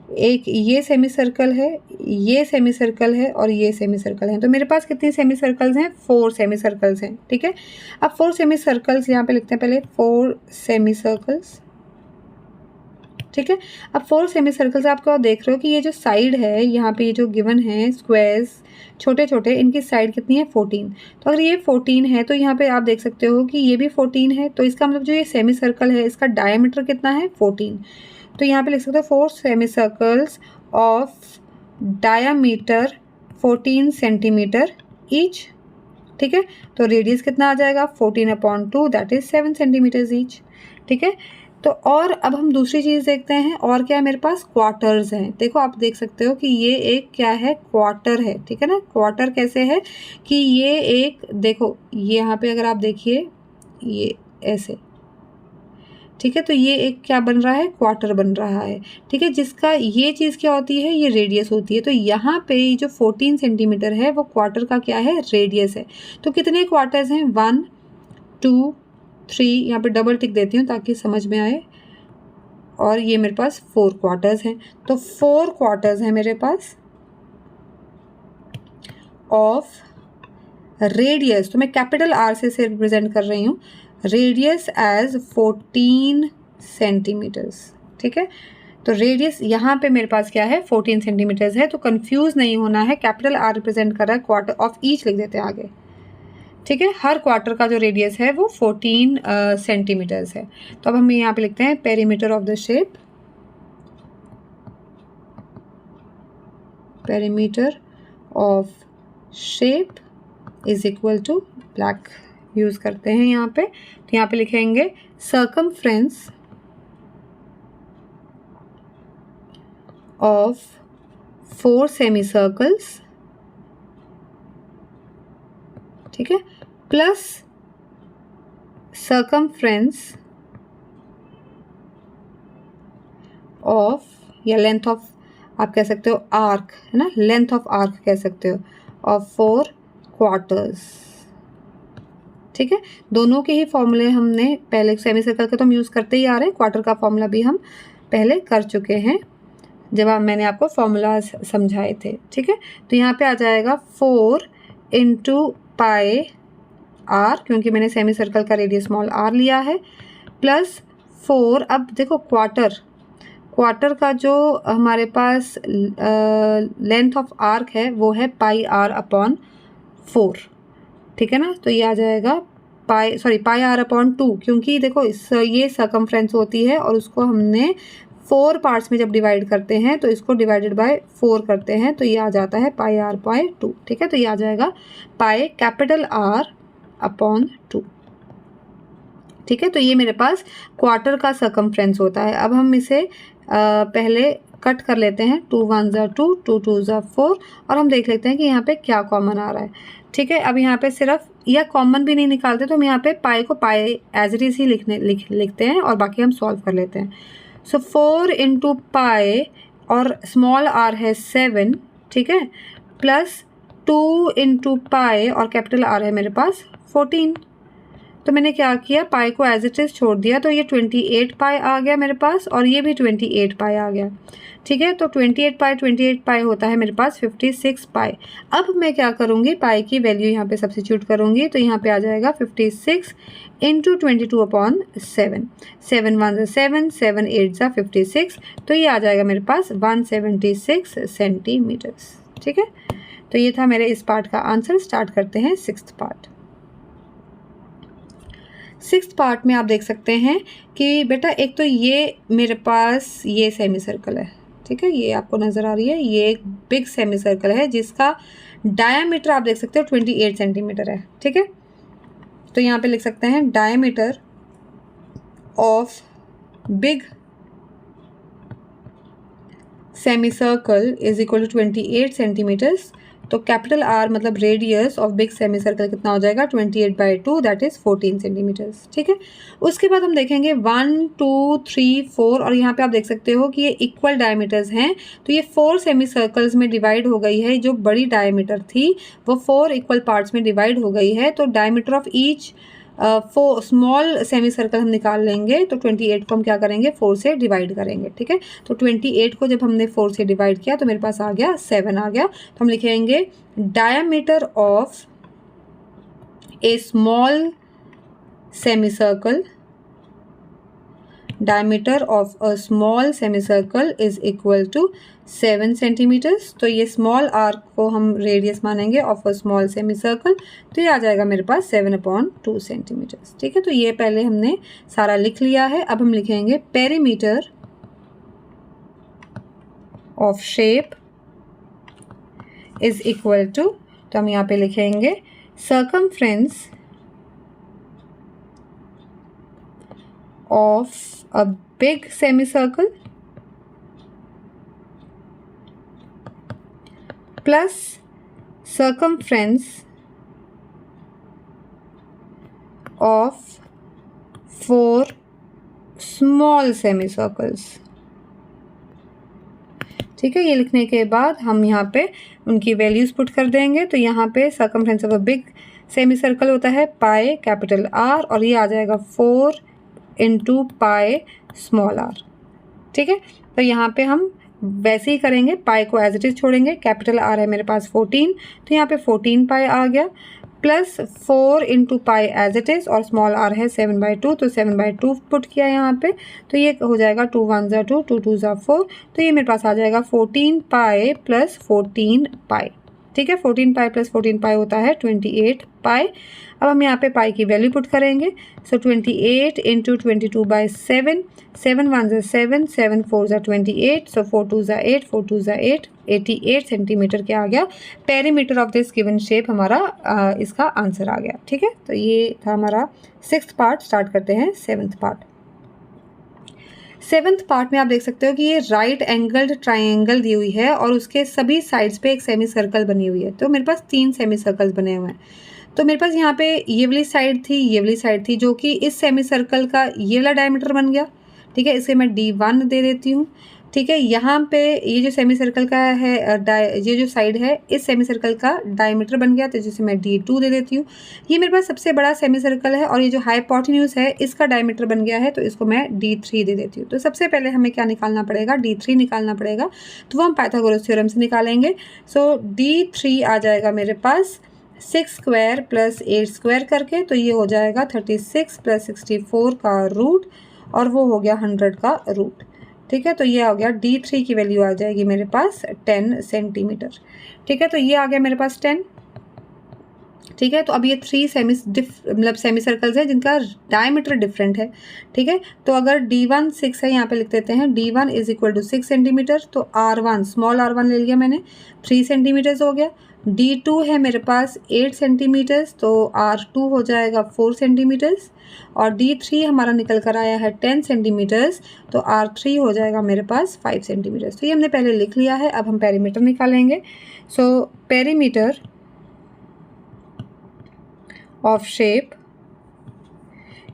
एक ये सेमी सर्कल है, ये सेमी सर्कल है और ये सेमी सर्कल है। तो मेरे पास कितनी सेमी सर्कल्स हैं? 4 सेमी सर्कल्स हैं। ठीक है, अब 4 सेमी सर्कल्स यहाँ पे लिखते हैं पहले, 4 सेमी सर्कल्स। ठीक है, अब 4 सेमी सर्कल्स आपको देख रहे हो कि ये जो साइड है यहाँ पे ये जो गिवन है स्क्वायर्स छोटे छोटे, इनकी साइड कितनी है 14। तो अगर ये 14 है तो यहाँ पे आप देख सकते हो कि ये भी 14 है, तो इसका मतलब जो ये सेमी सर्कल है इसका डायमीटर कितना है 14। तो यहाँ पे लिख सकते हो 4 semi circles of diameter 14 centimetre each. ठीक है, तो रेडियस कितना आ जाएगा 14/2, दैट इज 7 सेंटीमीटर्स ईच। ठीक है, तो और अब हम दूसरी चीज़ देखते हैं, और क्या है मेरे पास क्वार्टर्स हैं। देखो आप देख सकते हो कि ये एक क्या है क्वार्टर है। ठीक है ना, क्वार्टर कैसे है कि ये एक, देखो ये यहाँ पे अगर आप देखिए ये ऐसे, ठीक है, तो ये एक क्या बन रहा है क्वार्टर बन रहा है। ठीक है, जिसका ये चीज़ क्या होती है ये रेडियस होती है। तो यहाँ पे जो 14 सेंटीमीटर है वो क्वार्टर का क्या है रेडियस है। तो कितने क्वार्टर्स हैं 1 2 3, यहाँ पे डबल टिक देती हूँ ताकि समझ में आए, और ये मेरे पास 4 क्वार्टर्स हैं। तो 4 क्वार्टर्स हैं मेरे पास ऑफ रेडियस, तो मैं कैपिटल आर से इसे रिप्रेजेंट कर रही हूँ, रेडियस एज 14 सेंटीमीटर्स। ठीक है, तो रेडियस यहाँ पे मेरे पास क्या है 14 सेंटीमीटर्स है, तो कंफ्यूज नहीं होना है, कैपिटल आर रिप्रेजेंट कर रहा है क्वार्टर ऑफ ईच लिख देते हैं आगे, ठीक है। हर क्वार्टर का जो रेडियस है वो 14 सेंटीमीटर्स है। तो अब हम यहाँ पे लिखते हैं perimeter of the shape, perimeter of shape is equal to, black use करते हैं यहाँ पे, तो यहाँ पे लिखेंगे सर्कमफ्रेंस ऑफ 4 सेमीसर्कल्स, ठीक है, प्लस सर्कमफ्रेंस ऑफ, या लेंथ ऑफ आप कह सकते हो आर्क, है ना, लेंथ ऑफ आर्क कह सकते हो, ऑफ 4 क्वार्टर्स, ठीक है। दोनों के ही फॉर्मूले हमने पहले, सेमी सर्कल का तो हम यूज़ करते ही आ रहे हैं, क्वार्टर का फॉर्मूला भी हम पहले कर चुके हैं जब मैंने आपको फॉर्मूला समझाए थे, ठीक है। तो यहाँ पे आ जाएगा 4 इंटू पाई आर, क्योंकि मैंने सेमी सर्कल का रेडियस स्मॉल आर लिया है, प्लस 4, अब देखो क्वार्टर का जो हमारे पास लेंथ ऑफ आर्क है वो है पाई आर अपॉन 4, ठीक है ना। तो ये आ जाएगा पाई आर अपॉन 2, क्योंकि देखो ये सर्कमफ्रेंस होती है और उसको हमने 4 पार्ट्स में जब डिवाइड करते हैं तो इसको डिवाइडेड बाय 4 करते हैं, तो ये आ जाता है पाई आर बाय 2, ठीक है। तो ये आ जाएगा पाई कैपिटल आर अपॉन 2, ठीक है। तो ये मेरे पास क्वार्टर का सर्कमफ्रेंस होता है। अब हम इसे पहले कट कर लेते हैं, 2 1 ज़ा 2, 2 2 ज़ा 4, और हम देख लेते हैं कि यहाँ पे क्या कॉमन आ रहा है, ठीक है। अब यहाँ पे सिर्फ, या कॉमन भी नहीं निकालते तो हम यहाँ पे पाई को पाई एज इट इज ही लिखते हैं और बाकी हम सॉल्व कर लेते हैं। सो 4 इंटू पाई, और स्मॉल आर है 7, ठीक है, प्लस 2 इंटू पाई, और कैपिटल आर है मेरे पास 14। तो मैंने क्या किया, पाई को एज इट इज छोड़ दिया, तो ये 28 पाई आ गया मेरे पास, और ये भी 28 पाई आ गया, ठीक है। तो 28 पाई होता है मेरे पास 56 पाई। अब मैं क्या करूँगी, पाई की वैल्यू यहाँ पे सब्स्टिट्यूट करूँगी, तो यहाँ पे आ जाएगा 56 इंटू 22 अपॉन 7, 7 1 ज़ा 7, 7 8 ज़ा 56, तो ये आ जाएगा मेरे पास 176 सेंटीमीटर्स, ठीक है। तो ये था मेरे इस पार्ट का आंसर। स्टार्ट करते हैं 6th पार्ट। 6th पार्ट में आप देख सकते हैं कि बेटा एक तो ये मेरे पास ये सेमी सर्कल है, ठीक है, ये आपको नज़र आ रही है, ये एक बिग सेमी सर्कल है जिसका डायामीटर आप देख सकते हो 28 सेंटीमीटर है, ठीक है। तो यहाँ पे लिख सकते हैं diameter of big semi circle is equal to 28 centimetres. तो कैपिटल आर मतलब radius of big semi circle कितना हो जाएगा, 28/2, दैट इज 14 सेंटीमीटर्स, ठीक है। उसके बाद हम देखेंगे 1 2 3 4, और यहाँ पे आप देख सकते हो कि ये इक्वल डायमीटर्स हैं, तो ये 4 सेमी सर्कल्स में डिवाइड हो गई है। जो बड़ी डायमीटर थी वो 4 इक्वल पार्ट्स में डिवाइड हो गई है, तो diameter of each 4 small semi circle हम निकाल लेंगे, तो 28 को हम क्या करेंगे, 4 से डिवाइड करेंगे, ठीक है। तो 28 को जब हमने 4 से डिवाइड किया तो मेरे पास आ गया 7 आ गया। तो हम लिखेंगे diameter of a small semi circle, diameter of a small semicircle is equal to 7 centimetres. तो ये स्मॉल आर्क को हम रेडियस मानेंगे ऑफ अ स्मॉल सेमीसर्कल, तो ये आ जाएगा मेरे पास 7/2 सेंटीमीटर्स, ठीक है। तो ये पहले हमने सारा लिख लिया है। अब हम लिखेंगे perimeter of shape is equal to, तो हम यहाँ पे लिखेंगे circumference of a big semicircle plus circumference of 4 small semicircles, ठीक है। ये लिखने के बाद हम यहाँ पे उनकी वैल्यूज पुट कर देंगे। तो यहाँ पे circumference of a big semi circle होता है पाई कैपिटल आर, और ये आ जाएगा 4 इंटू पाई स्मॉल आर, ठीक है। तो यहाँ पे हम वैसे ही करेंगे, पाई को एज इट इज छोड़ेंगे, कैपिटल आर है मेरे पास 14, तो यहाँ पे 14 पाई आ गया, plus 4 into pi as it is, और स्मॉल आर है 7/2, तो 7/2 पुट किया यहाँ पे, तो ये हो जाएगा 2 1 ज़ा 2, 2 2 ज़ा 4, तो ये मेरे पास आ जाएगा 14 पाई प्लस 14 पाई। ठीक है, 14 पाई प्लस 14 पाई होता है 28 पाई। अब हम यहाँ पे पाई की वैल्यू पुट करेंगे, सो 28 इंटू 22/7, 7 1 ज़ा 7, 7 4 ज़ा 28, सो 4 2 ज़ा 8, 4 2 ज़ा 8, 88 सेंटीमीटर क्या आ गया, perimeter of this given shape हमारा इसका आंसर आ गया। ठीक है, तो ये था हमारा 6th पार्ट। स्टार्ट करते हैं 7th पार्ट। 7th पार्ट में आप देख सकते हो कि ये राइट एंगल्ड ट्राइंगल दी हुई है और उसके सभी साइड्स पे एक सेमी सर्कल बनी हुई है। तो मेरे पास 3 सेमी सर्कल्स बने हुए हैं। तो मेरे पास यहाँ पे ये वाली साइड थी, ये वाली साइड थी, जो कि इस सेमी सर्कल का ये वाला डायमीटर बन गया। ठीक है, इसे मैं D1 दे देती हूँ। ठीक है, यहाँ पे ये जो सेमी सर्कल का है ये जो साइड है, इस सेमी सर्कल का डायमीटर बन गया, तो जिसे मैं D2 दे देती हूँ। ये मेरे पास सबसे बड़ा सेमी सर्कल है और ये जो हाइपोटेन्यूज है इसका डायमीटर बन गया है, तो इसको मैं D3 दे देती हूँ। तो सबसे पहले हमें क्या निकालना पड़ेगा, D3 निकालना पड़ेगा, तो वो हम पाइथागोरस थ्योरम से निकालेंगे। सो D3 आ जाएगा मेरे पास 6 स्क्वायर प्लस 8 स्क्वायर करके, तो ये हो जाएगा 36 प्लस 64 का रूट, और वो हो गया 100 का रूट। ठीक है, तो ये आ गया D3 की वैल्यू आ जाएगी मेरे पास 10 सेंटीमीटर। ठीक है, तो ये आ गया मेरे पास 10। ठीक है, तो अब ये 3 सेमी सर्कल्स है जिनका डायमीटर डिफरेंट है। ठीक है, तो अगर D1 6 है, यहाँ पे लिख देते हैं D1 is equal to 6 centimetre, तो R1 स्मॉल R1 ले लिया मैंने, 3 सेंटीमीटर्स हो गया। D2 है मेरे पास 8 सेंटीमीटर्स, तो R2 हो जाएगा 4 सेंटीमीटर्स, और D3 हमारा निकल कर आया है 10 सेंटीमीटर्स, तो R3 हो जाएगा मेरे पास 5 सेंटीमीटर्स। तो ये हमने पहले लिख लिया है। अब हम पेरीमीटर निकालेंगे। So perimeter of shape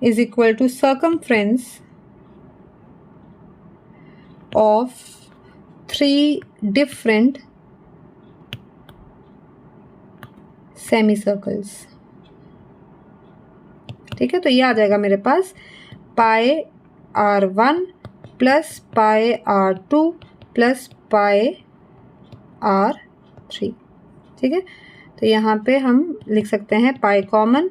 is equal to circumference of 3 different semicircles। ठीक है, तो ये आ जाएगा मेरे पास पाई R1 plus pi R2 plus pi R3। ठीक है, तो यहाँ पे हम लिख सकते हैं pi common,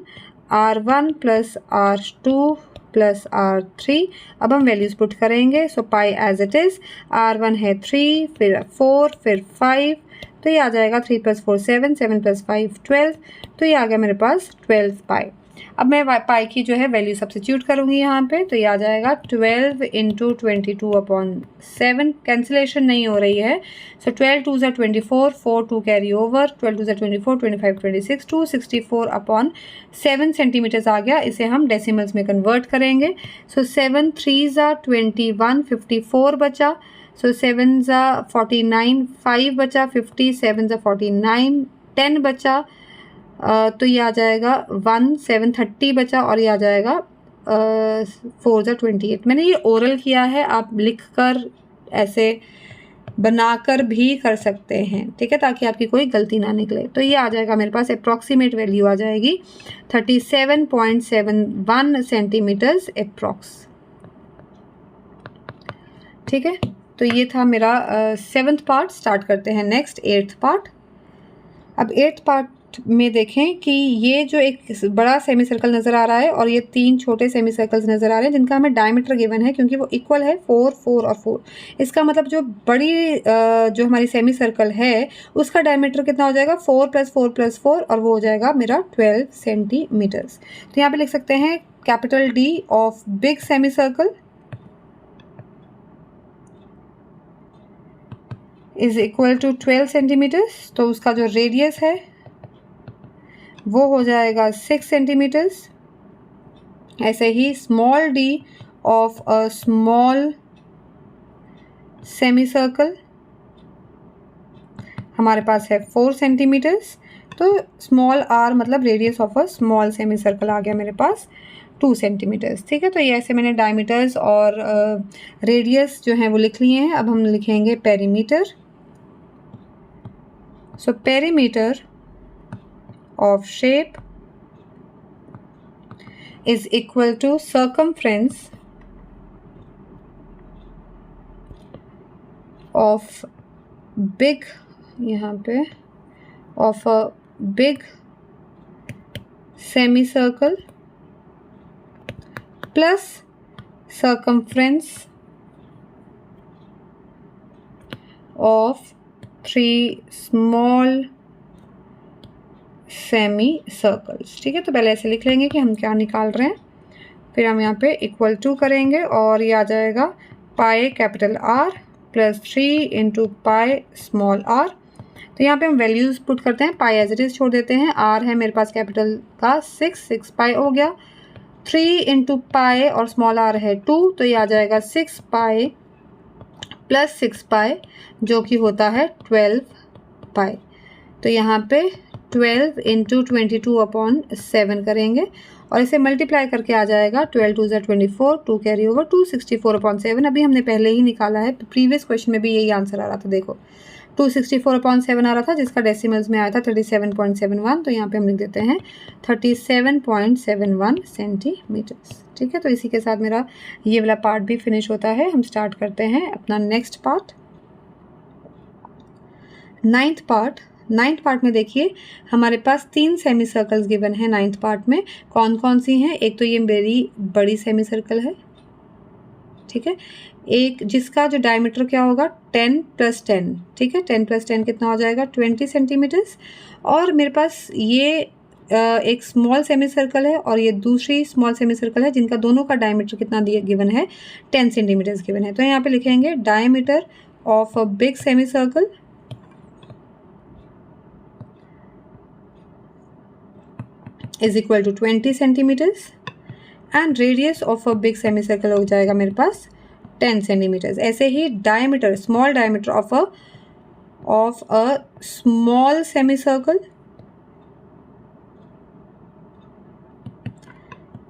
R1 plus R2 plus R3। अब हम वैल्यूज पुट करेंगे। सो पाई एज इट इज़, R1 है 3, फिर 4, फिर 5, तो ये आ जाएगा 3 + 4 7, 7 + 5 12, तो ये आ गया मेरे पास 12 पाई। अब मैं पाई की जो है वैल्यू सब्स्टिट्यूट करूँगी यहाँ पे, तो ये आ जाएगा 12 इंटू 22/7, कैंसिलेशन नहीं हो रही है। सो 12 2 ज़ा 24, 4 2 कैरी ओवर, 12 2 ज़ा 24, 25 26, 264/7 सेंटीमीटर्स आ गया। इसे हम डेसिमल्स में कन्वर्ट करेंगे। सो 7 3 ज़ा 21, 54 बचा, सो 7 ज़ा 49, 5 बचा, 50, 7 ज़ा 49, 10 बचा, तो ये आ जाएगा 1, 7 30 बचा, और ये आ जाएगा 4 ज़ा 28। मैंने ये ओरल किया है, आप लिख कर ऐसे बनाकर भी कर सकते हैं। ठीक है, ताकि आपकी कोई गलती ना निकले। तो ये आ जाएगा मेरे पास अप्रॉक्सीमेट वैल्यू आ जाएगी 37.71 सेंटीमीटर्स अप्रॉक्स। ठीक है, तो ये था मेरा 7th पार्ट। स्टार्ट करते हैं नेक्स्ट 8th पार्ट। अब 8th पार्ट में देखें कि ये जो एक बड़ा सेमी सर्कल नज़र आ रहा है और ये 3 छोटे सेमी सर्कल्स नज़र आ रहे हैं जिनका हमें डायमीटर गिवन है, क्योंकि वो इक्वल है 4 4 और 4। इसका मतलब जो बड़ी जो हमारी सेमी सर्कल है उसका डायमीटर कितना हो जाएगा, 4 + 4 + 4, और वो हो जाएगा मेरा 12 सेंटीमीटर्स। तो यहाँ पे लिख सकते हैं capital D of big semi circle is equal to 12 centimetres. तो उसका जो रेडियस है वो हो जाएगा 6 सेंटीमीटर्स। ऐसे ही small d of a small semi circle हमारे पास है 4 सेंटीमीटर्स। तो स्मॉल r मतलब radius of a small semi circle आ गया मेरे पास 2 सेंटीमीटर्स। ठीक है, तो ये ऐसे मैंने डायमीटर्स और रेडियस जो हैं वो लिख लिए हैं। अब हम लिखेंगे perimeter. So perimeter of shape is equal to circumference of big, यहाँ पे of a big semicircle plus circumference of 3 small semicircles। ठीक है, तो पहले ऐसे लिख लेंगे कि हम क्या निकाल रहे हैं, फिर हम यहाँ पे इक्वल टू करेंगे और ये आ जाएगा pi capital R plus 3 into pi small r। तो यहाँ पे हम वैल्यूज़ पुट करते हैं, पाई एज इट इज़ छोड़ देते हैं, r है मेरे पास कैपिटल का 6 पाई हो गया, 3 इंटू पाई और स्मॉल r है 2, तो ये आ जाएगा 6 पाई प्लस 6 पाई जो कि होता है 12 पाई। तो यहाँ पे 12 इंटू 22/7 करेंगे और इसे मल्टीप्लाई करके आ जाएगा 12 2 24, 2 कैरी ओवर 264/7। अभी हमने पहले ही निकाला है, प्रीवियस क्वेश्चन में भी यही आंसर आ रहा था, देखो 264/7 आ रहा था जिसका डेसिमल्स में आया था 37.71, तो यहाँ पे हम लिख देते हैं 37.71 सेंटीमीटर्स। ठीक है, तो इसी के साथ मेरा ये वाला पार्ट भी फिनिश होता है। हम स्टार्ट करते हैं अपना नेक्स्ट पार्ट, नाइन्थ पार्ट में देखिए हमारे पास 3 सेमी सर्कल्स गिवन है नाइन्थ पार्ट में। कौन कौन सी हैं, एक तो ये मेरी बड़ी सेमी सर्कल है, ठीक है, एक जिसका जो डायमीटर क्या होगा 10 + 10, ठीक है, 10 + 10 कितना हो जाएगा 20 सेंटीमीटर्स। और मेरे पास ये एक स्मॉल सेमी सर्कल है और ये दूसरी स्मॉल सेमी सर्कल है जिनका दोनों का डायमीटर कितना दिया गिवन है 10 सेंटीमीटर्स गिवन है। तो यहाँ पे लिखेंगे diameter of a big semi circle is equal to 20 centimetres and radius of a big semi circle हो जाएगा मेरे पास 10 सेंटीमीटर्स। ऐसे ही diameter, small diameter of a small semi circle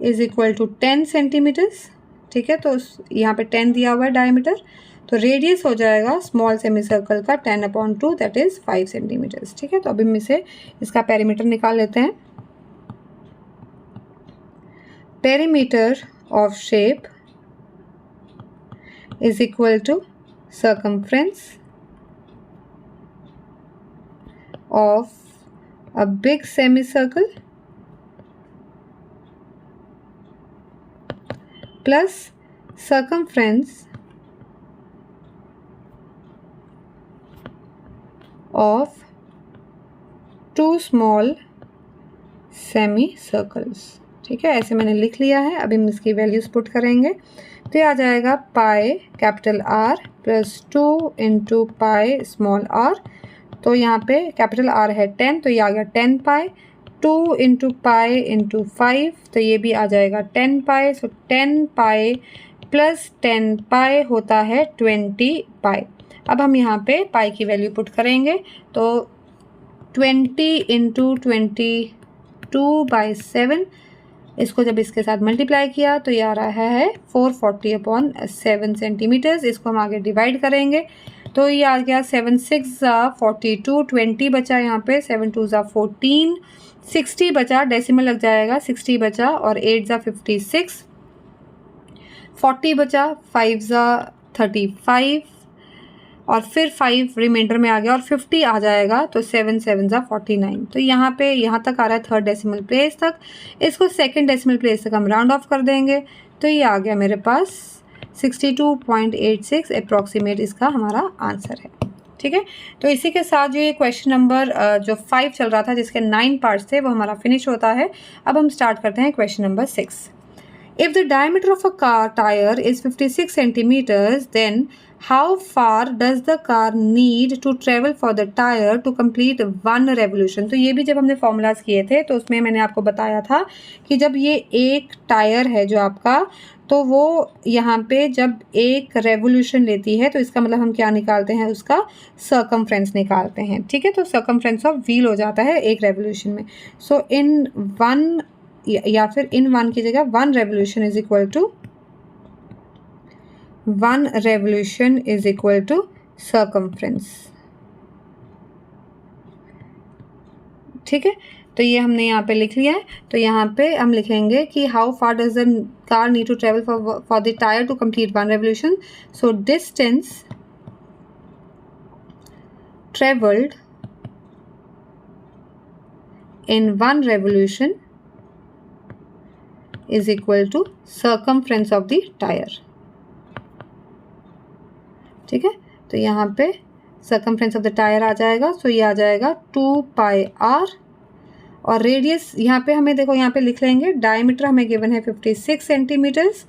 is equal to 10 centimetres. ठीक है, तो यहाँ पे 10 दिया हुआ है डायमीटर, तो रेडियस हो जाएगा स्मॉल सेमी सर्कल का 10/2 दैट इज 5 सेंटीमीटर्स। ठीक है, तो अभी हम इसे इसका पेरीमीटर निकाल लेते हैं। Perimeter of shape is equal to circumference of a big semicircle plus circumference of 2 small semicircles। ठीक है, ऐसे मैंने लिख लिया है। अभी हम इसकी वैल्यूज पुट करेंगे, तो ये आ जाएगा pi capital R plus 2 into pi small r। तो यहाँ पे कैपिटल R है 10, तो ये आ गया 10 पाई, 2 इंटू पाई इंटू 5, तो ये भी आ जाएगा 10 पाई। सो 10 पाई प्लस 10 पाई होता है 20 पाई। अब हम यहाँ पे पाई की वैल्यू पुट करेंगे, तो 20 इंटू 22/7, इसको जब इसके साथ मल्टीप्लाई किया तो ये आ रहा है 440/7 सेंटीमीटर्स। इसको हम आगे डिवाइड करेंगे, तो ये आ गया 7 6 42, 20 बचा यहाँ पे, 7 2 14, 60 बचा, डेसिमल लग जाएगा, 60 बचा और 8 56, 40 बचा, 5 35 और फिर 5 रिमाइंडर में आ गया और 50 आ जाएगा, तो 7 7 49। तो यहाँ पे यहाँ तक आ रहा है थर्ड डेसिमल प्लेस तक, इसको सेकंड डेसिमल प्लेस तक हम राउंड ऑफ कर देंगे, तो ये आ गया मेरे पास 62.86 अप्रॉक्सीमेट इसका हमारा आंसर है। ठीक है, तो इसी के साथ जो ये क्वेश्चन नंबर जो 5 चल रहा था जिसके 9 पार्ट्स थे वो हमारा फिनिश होता है। अब हम स्टार्ट करते हैं question number 6। If the diameter of a car tire is 56 centimeters, then how far does the car need to travel for the tire to complete 1 revolution? तो ये भी जब हमने फॉर्मूलाज किए थे तो उसमें मैंने आपको बताया था कि जब ये एक टायर है जो आपका, तो वो यहाँ पे जब एक रेवोल्यूशन लेती है तो इसका मतलब हम क्या निकालते हैं, उसका सर्कमफ्रेंस निकालते हैं। ठीक है, तो सर्कमफ्रेंस ऑफ व्हील हो जाता है एक रेवोल्यूशन में। सो इन 1 या फिर इन 1 की जगह 1 revolution is equal to 1 revolution is equal to circumference. ठीक है, तो ये हमने यहाँ पे लिख लिया है। तो यहाँ पे हम लिखेंगे कि how far does the car need to travel for the tyre to complete 1 revolution. So distance travelled in 1 revolution is equal to circumference of the tyre. ठीक है, तो यहाँ पे सर्कमफ्रेंस ऑफ द टायर आ जाएगा, सो ये आ जाएगा 2 पाई आर, और रेडियस यहाँ पे हमें देखो यहाँ पे लिख लेंगे, डायमीटर हमें गिवन है 56 सेंटीमीटर्स,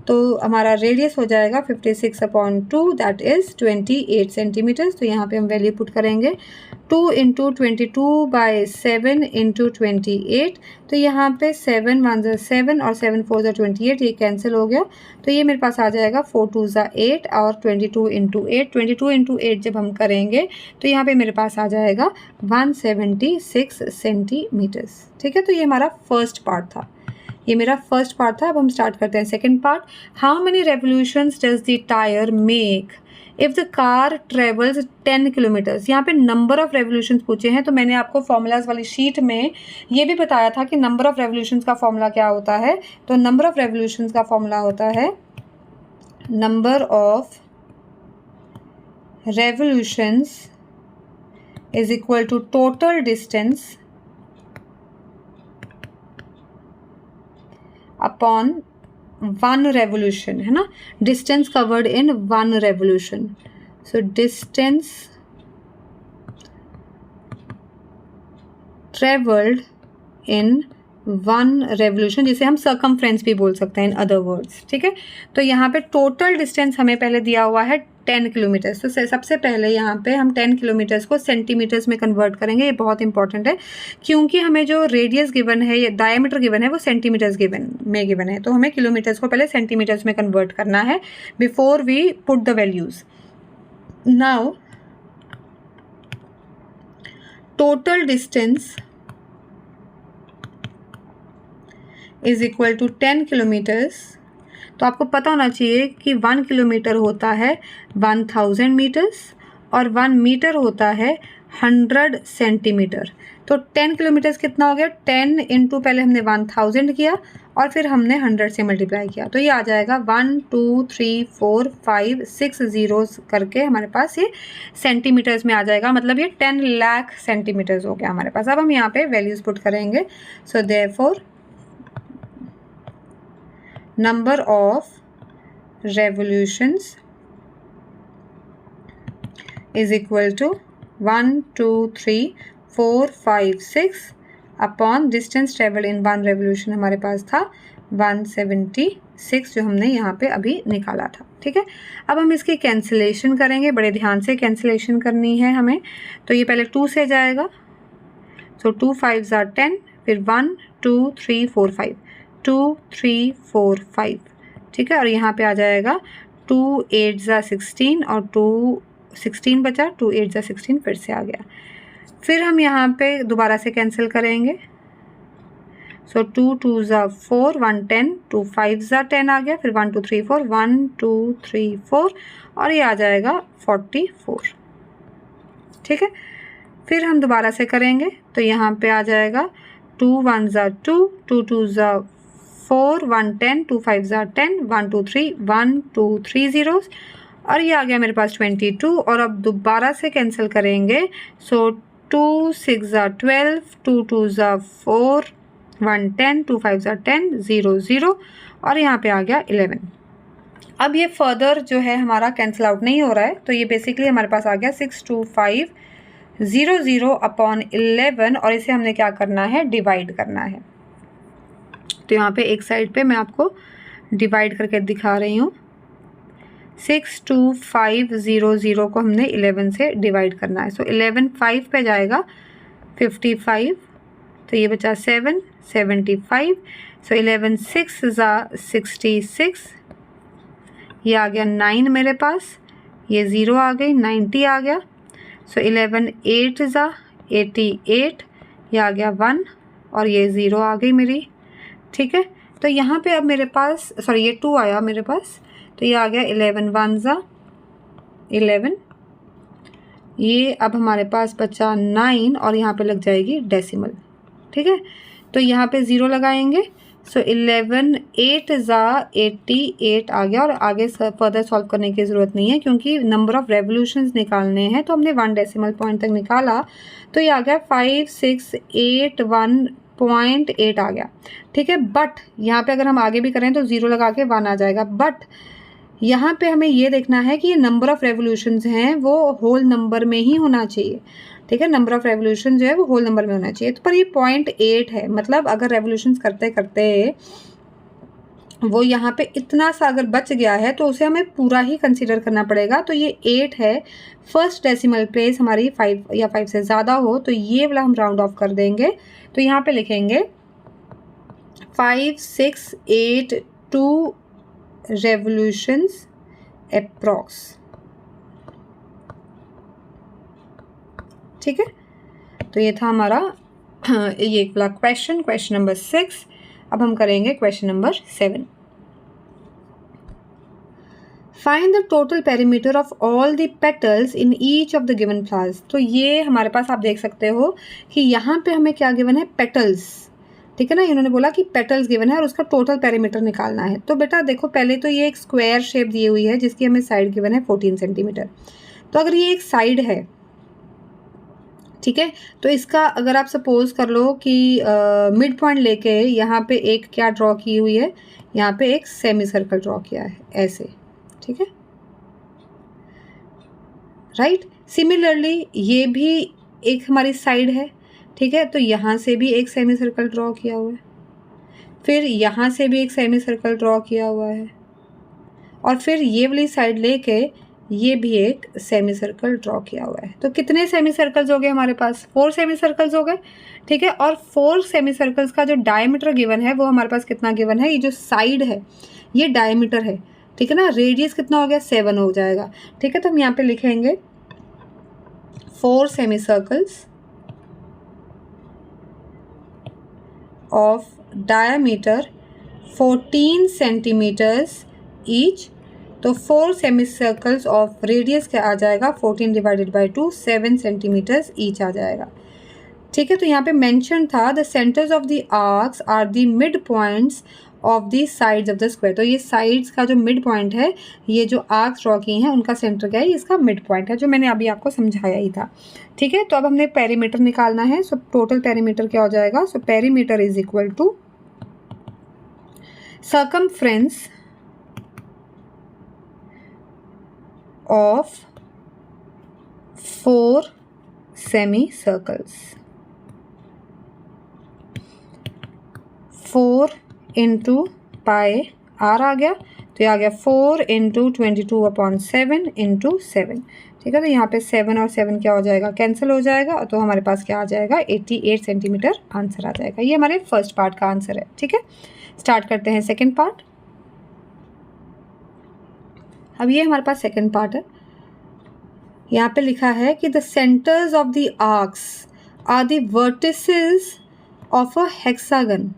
तो हमारा रेडियस हो जाएगा 56/2 दैट इज़ 28 सेंटीमीटर्स। तो यहाँ पे हम वैल्यू पुट करेंगे 2 × 22/7 × 28, तो यहाँ पे 7 1 ज़ा 7 और 7 4 ज़ा 28, ये कैंसिल हो गया, तो ये मेरे पास आ जाएगा 4 2 ज़ा 8 और 22 × 8, 22 × 8 जब हम करेंगे तो यहाँ पे मेरे पास आ जाएगा 176 सेंटीमीटर्स। ठीक है, तो ये हमारा फर्स्ट पार्ट था, ये मेरा फर्स्ट पार्ट था। अब हम स्टार्ट करते हैं second part. How many revolutions does the tyre make if the car travels 10 kilometres. यहाँ पे नंबर ऑफ रेवोल्यूशंस पूछे हैं, तो मैंने आपको फॉर्मूलाज वाली शीट में ये भी बताया था कि नंबर ऑफ रेवोल्यूशंस का फॉर्मूला क्या होता है। तो नंबर ऑफ रेवोल्यूशंस का फॉर्मूला होता है number of revolutions is equal to total distance upon 1 revolution, है ना, distance covered in 1 revolution. So distance travelled in 1 revolution, जिसे हम सर्कमफ्रेंस भी बोल सकते हैं इन अदर वर्ड्स। ठीक है, तो यहाँ पे टोटल डिस्टेंस हमें पहले दिया हुआ है 10 किलोमीटर्स, तो सबसे पहले यहाँ पे हम 10 किलोमीटर्स को सेंटीमीटर्स में कन्वर्ट करेंगे। ये बहुत इंपॉर्टेंट है क्योंकि हमें जो रेडियस गिवन है या डायमीटर गिवन है वो सेंटीमीटर्स गिवन है, तो हमें किलोमीटर्स को पहले सेंटीमीटर्स में कन्वर्ट करना है before we put the values. Now total distance is equal to 10 kilometres. तो आपको पता होना चाहिए कि 1 किलोमीटर होता है 1000 मीटर्स और 1 मीटर होता है 100 सेंटीमीटर। तो 10 किलोमीटर्स कितना हो गया, 10 इंटू पहले हमने 1000 किया और फिर हमने 100 से मल्टीप्लाई किया, तो ये आ जाएगा 1 2 3 4 5 6 ज़ीरोज़ करके हमारे पास ये सेंटीमीटर्स में आ जाएगा, मतलब ये 10 लाख सेंटीमीटर्स हो गया हमारे पास। अब हम यहाँ पे वैल्यूज़ पुट करेंगे। So therefore number of revolutions is equal to 1 2 3 4 5 6 upon distance travel in 1 revolution हमारे पास था 176 जो हमने यहाँ पे अभी निकाला था। ठीक है, अब हम इसकी कैंसिलेशन करेंगे, बड़े ध्यान से कैंसिलेशन करनी है हमें। तो ये पहले 2 से जाएगा, सो 2 5 ज़ा 10, फिर 1 2 3 4 5 2 3 4 5। ठीक है, और यहाँ पे आ जाएगा 2 8 ज़ा 16 और 2 16 बचा, 2 8 ज़ा 16 फिर से आ गया। फिर हम यहाँ पे दोबारा से कैंसिल करेंगे, सो 2 2 ज़ा 4 1 10, 2 5 ज़ा 10 आ गया, फिर 1 2 3 4 1 2 3 4 और ये आ जाएगा 44। ठीक है, फिर हम दोबारा से करेंगे, तो यहाँ पे आ जाएगा 2 1 ज़ा 2 2 2 ज़ा 4 1 10 2 5 ज़ा 10 1 2 3 1 2 3 ज़ीरोज़ और ये आ गया मेरे पास 22। और अब दोबारा से कैंसिल करेंगे, सो 2 6 ज़ा 12 2 2 ज़ा 4 1 10 2 5 ज़ा 10 0 0 और यहाँ पे आ गया 11। अब ये फर्दर जो है हमारा कैंसिल आउट नहीं हो रहा है, तो ये बेसिकली हमारे पास आ गया 62500 अपॉन 11 और इसे हमने क्या करना है, डिवाइड करना है। तो यहाँ पे एक साइड पे मैं आपको डिवाइड करके दिखा रही हूँ। 62500 को हमने 11 से डिवाइड करना है, सो 11 5 पे जाएगा 55, तो ये बचा 7 75, सो 11 6 ज़ा 66, ये आ गया 9 मेरे पास, ये 0 आ गई 90 आ गया, सो 11 8 ज़ा 88, ये आ गया 1 और ये 0 आ गई मेरी। ठीक है, तो यहाँ पे अब मेरे पास सॉरी ये 2 आया मेरे पास, तो ये आ गया 11 1 ज़ा 11, ये अब हमारे पास बचा 9 और यहाँ पे लग जाएगी डेसिमल। ठीक है, तो यहाँ पे 0 लगाएंगे, सो 11 8 ज़ा 88 आ गया और आगे फर्दर सॉल्व करने की ज़रूरत नहीं है क्योंकि नंबर ऑफ रेवोल्यूशंस निकालने हैं, तो हमने 1 डेसिमल पॉइंट तक निकाला, तो ये आ गया 5681 0.8 आ गया, ठीक है। बट यहाँ पे अगर हम आगे भी करें तो 0 लगा के 1 आ जाएगा। बट यहाँ पे हमें ये देखना है कि ये नंबर ऑफ़ रेवोल्यूशंस हैं वो होल नंबर में ही होना चाहिए, ठीक है। नंबर ऑफ़ रेवोल्यूशन जो है वो होल नंबर में होना चाहिए। तो पर ये 0.8 है, मतलब अगर रेवोल्यूशंस करते करते वो यहाँ पे इतना सा अगर बच गया है तो उसे हमें पूरा ही कंसीडर करना पड़ेगा। तो ये 8 है, फर्स्ट डेसिमल प्लेस हमारी 5 या 5 से ज़्यादा हो तो ये वाला हम राउंड ऑफ कर देंगे। तो यहाँ पे लिखेंगे 5682 रेवोल्यूशंस अप्रॉक्स, ठीक है। तो ये था हमारा ये वाला क्वेश्चन नंबर 6। अब हम करेंगे question number 7। Find the total perimeter of all the petals in each of the given flowers. तो ये हमारे पास आप देख सकते हो कि यहाँ पे हमें क्या गिवन है, पेटल्स, ठीक है ना। इन्होंने बोला कि पेटल्स गिवन है और उसका टोटल पेरीमीटर निकालना है। तो बेटा देखो, पहले तो ये एक स्क्वायर शेप दी हुई है जिसकी हमें साइड गिवन है 14 सेंटीमीटर। तो अगर ये एक साइड है, ठीक है, तो इसका अगर आप सपोज कर लो कि मिड पॉइंट लेके यहाँ पे एक क्या ड्रॉ की हुई है, यहाँ पे एक सेमी सर्कल ड्रॉ किया है ऐसे, ठीक है, राइट। सिमिलरली ये भी एक हमारी साइड है, ठीक है। तो यहाँ से भी एक सेमी सर्कल ड्रॉ किया हुआ है, फिर यहाँ से भी एक सेमी सर्कल ड्रॉ किया हुआ है, और फिर ये वाली साइड लेके ये भी एक सेमी सर्कल ड्रॉ किया हुआ है। तो कितने सेमी सर्कल्स हो गए हमारे पास, 4 सेमी सर्कल्स हो गए, ठीक है। और 4 सेमी सर्कल्स का जो डायमीटर गिवन है वो हमारे पास कितना गिवन है, ये जो साइड है ये डायमीटर है, ठीक है ना। रेडियस कितना हो गया, 7 हो जाएगा, ठीक है। तो हम यहाँ पे लिखेंगे 4 semi circles of diameter 14 centimetres each. तो 4 सेमी सर्कल्स ऑफ रेडियस क्या आ जाएगा, 14 डिवाइडेड बाई 2, 7 सेंटीमीटर्स ईच आ जाएगा, ठीक है। तो यहाँ पे मेंशन था the centres of the arcs are the mid points of the sides of the square. तो ये साइड्स का जो मिड पॉइंट है, ये जो आर्क्स ड्रॉ किए हैं उनका सेंटर क्या है, इसका मिड पॉइंट है, जो मैंने अभी आपको समझाया ही था, ठीक है। तो अब हमने पेरीमीटर निकालना है। सो टोटल पेरीमीटर क्या हो जाएगा, so perimeter is equal to circumference of 4 semicircles, 4 into pi r आ गया, तो ये आ गया 4 into 22/7 into 7, ठीक है। तो यहाँ पे 7 और 7 क्या हो जाएगा, कैंसिल हो जाएगा, तो हमारे पास क्या आ जाएगा, 88 सेंटीमीटर आंसर आ जाएगा। ये हमारे फर्स्ट पार्ट का आंसर है, ठीक है। स्टार्ट करते हैं सेकेंड पार्ट। अब ये हमारे पास सेकेंड पार्ट है। यहाँ पे लिखा है कि the centres of the arcs are the vertices of a hexagon,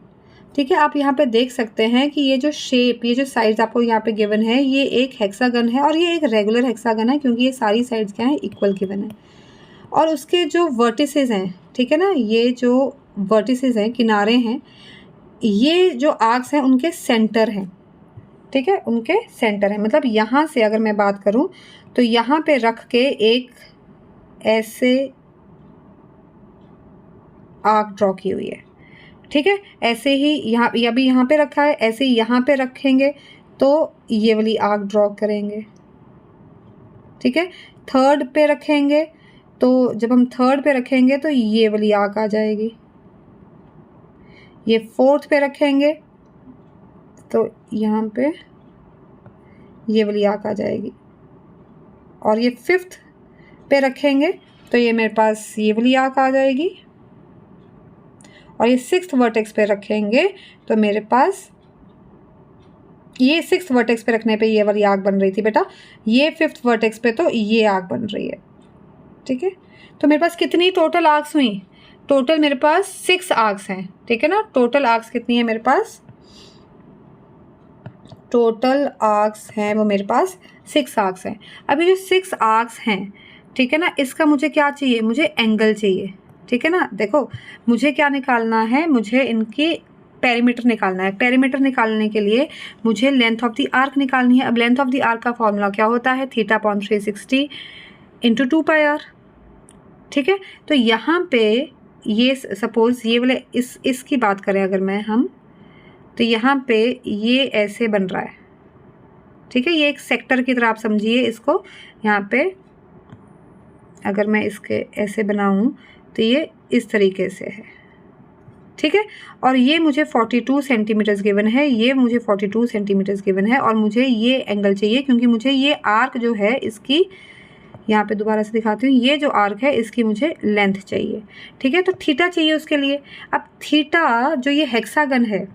ठीक है। आप यहाँ पे देख सकते हैं कि ये जो शेप, ये जो साइड्स आपको यहाँ पे गिवन है, ये एक हेक्सागन है और ये एक रेगुलर हेक्सागन है, क्योंकि ये सारी साइड्स क्या हैं, इक्वल गिवन है। और उसके जो वर्टिसेस हैं, ठीक है ना, ये जो वर्टिसेस हैं, किनारे हैं, ये जो आर्क्स हैं उनके सेंटर हैं, ठीक है, उनके सेंटर है। मतलब यहाँ से अगर मैं बात करूँ तो यहाँ पे रख के एक ऐसे आर्क ड्रॉ की हुई है, ठीक है। ऐसे ही यहाँ अभी यहाँ पे रखा है, ऐसे ही यहाँ पे रखेंगे तो ये वाली आर्क ड्रॉ करेंगे, ठीक है। थर्ड पे रखेंगे तो जब हम थर्ड पे रखेंगे तो ये वाली आर्क आ जाएगी। ये फोर्थ पे रखेंगे तो यहाँ पे ये वाली आर्क आ जाएगी, और ये फिफ्थ पे रखेंगे तो ये मेरे पास ये वाली आर्क आ जाएगी, और ये सिक्स्थ वर्टेक्स पे रखेंगे तो मेरे पास ये सिक्स्थ वर्टेक्स पे रखने पे ये वाली आर्क बन रही थी बेटा, ये फिफ्थ वर्टेक्स पे तो ये आर्क बन रही है, ठीक है। तो मेरे पास कितनी टोटल आर्क्स हुई, टोटल मेरे पास 6 आर्क्स हैं, ठीक है ना। टोटल आर्क्स कितनी है मेरे पास, टोटल आर्क्स हैं वो मेरे पास 6 आर्क्स हैं। अभी जो 6 आर्क्स हैं, ठीक है ना, इसका मुझे क्या चाहिए, मुझे एंगल चाहिए, ठीक है ना। देखो मुझे क्या निकालना है, मुझे इनकी पेरीमीटर निकालना है। पेरीमीटर निकालने के लिए मुझे लेंथ ऑफ द आर्क निकालनी है। अब लेंथ ऑफ द आर्क का फॉर्मूला क्या होता है, θ/360 × 2πr, ठीक है। तो यहाँ पे ये सपोज ये वाले इसकी बात करें अगर हम तो यहाँ पे ये ऐसे बन रहा है, ठीक है। ये एक सेक्टर की तरह आप समझिए इसको। यहाँ पे अगर मैं इसके ऐसे बनाऊँ तो ये इस तरीके से है, ठीक है। और ये मुझे 42 सेंटीमीटर्स गिवन है, ये मुझे 42 सेंटीमीटर्स गिवन है, और मुझे ये एंगल चाहिए क्योंकि मुझे ये आर्क जो है इसकी, यहाँ पे दोबारा से दिखाती हूँ, ये जो आर्क है इसकी मुझे लेंथ चाहिए, ठीक है। तो थीटा चाहिए उसके लिए। अब थीटा जो ये हेक्सागन है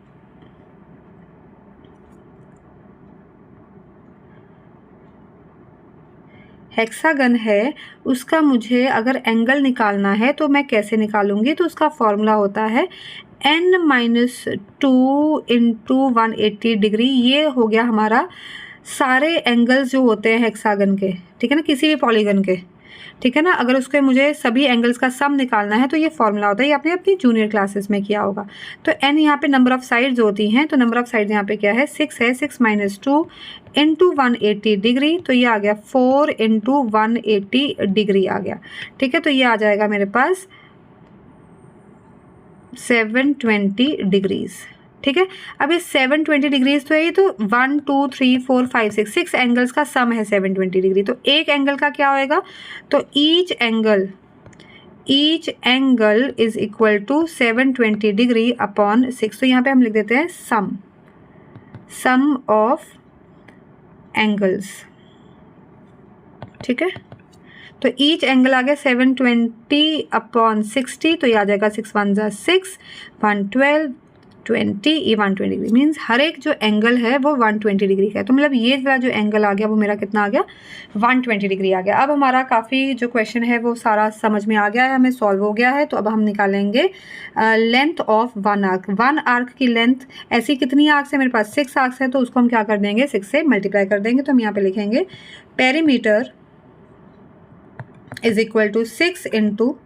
उसका मुझे अगर एंगल निकालना है तो मैं कैसे निकालूंगी, तो उसका फॉर्मूला होता है n-2 इंटू 180 डिग्री। ये हो गया हमारा सारे एंगल्स जो होते हैं हेक्सागन के, ठीक है ना, किसी भी पॉलीगन के, ठीक है ना। अगर उसके मुझे सभी एंगल्स का सम निकालना है तो ये फॉर्मूला होता है, ये आपने अपनी जूनियर क्लासेस में किया होगा। तो n यहाँ पे नंबर ऑफ साइड्स होती हैं, तो नंबर ऑफ साइड्स यहाँ पे क्या है, 6 है, 6 - 2 इंटू 180 डिग्री, तो ये आ गया 4 इंटू 180 डिग्री आ गया, ठीक है। तो ये आ जाएगा मेरे पास 720 डिग्रीज, ठीक है। अब ये 720 डिग्रीज तो है, ये तो 1 2 3 4 5 6 एंगल्स का सम है 720 डिग्री। तो एक एंगल का क्या होएगा, तो each angle is equal to 720 degree upon 6। तो यहाँ पे हम लिख देते हैं सम ऑफ एंगल्स, ठीक है। तो ईच एंगल आ गया 720 अपॉन 60, तो ये आ जाएगा 6 1 = 6, 112 20, ये 120 डिग्री, मीन्स हर एक जो एंगल है वो 120 डिग्री का है। तो मतलब ये वाला जो एंगल आ गया वो मेरा कितना आ गया, 120 डिग्री आ गया। अब हमारा काफ़ी जो क्वेश्चन है वो सारा समझ में आ गया है, हमें सॉल्व हो गया है। तो अब हम निकालेंगे लेंथ ऑफ वन आर्क की लेंथ। ऐसी कितनी आर्क्स है मेरे पास, 6 आर्क्स है, तो उसको हम क्या कर देंगे, 6 से मल्टीप्लाई कर देंगे। तो हम यहाँ पे लिखेंगे perimeter is equal to 6 into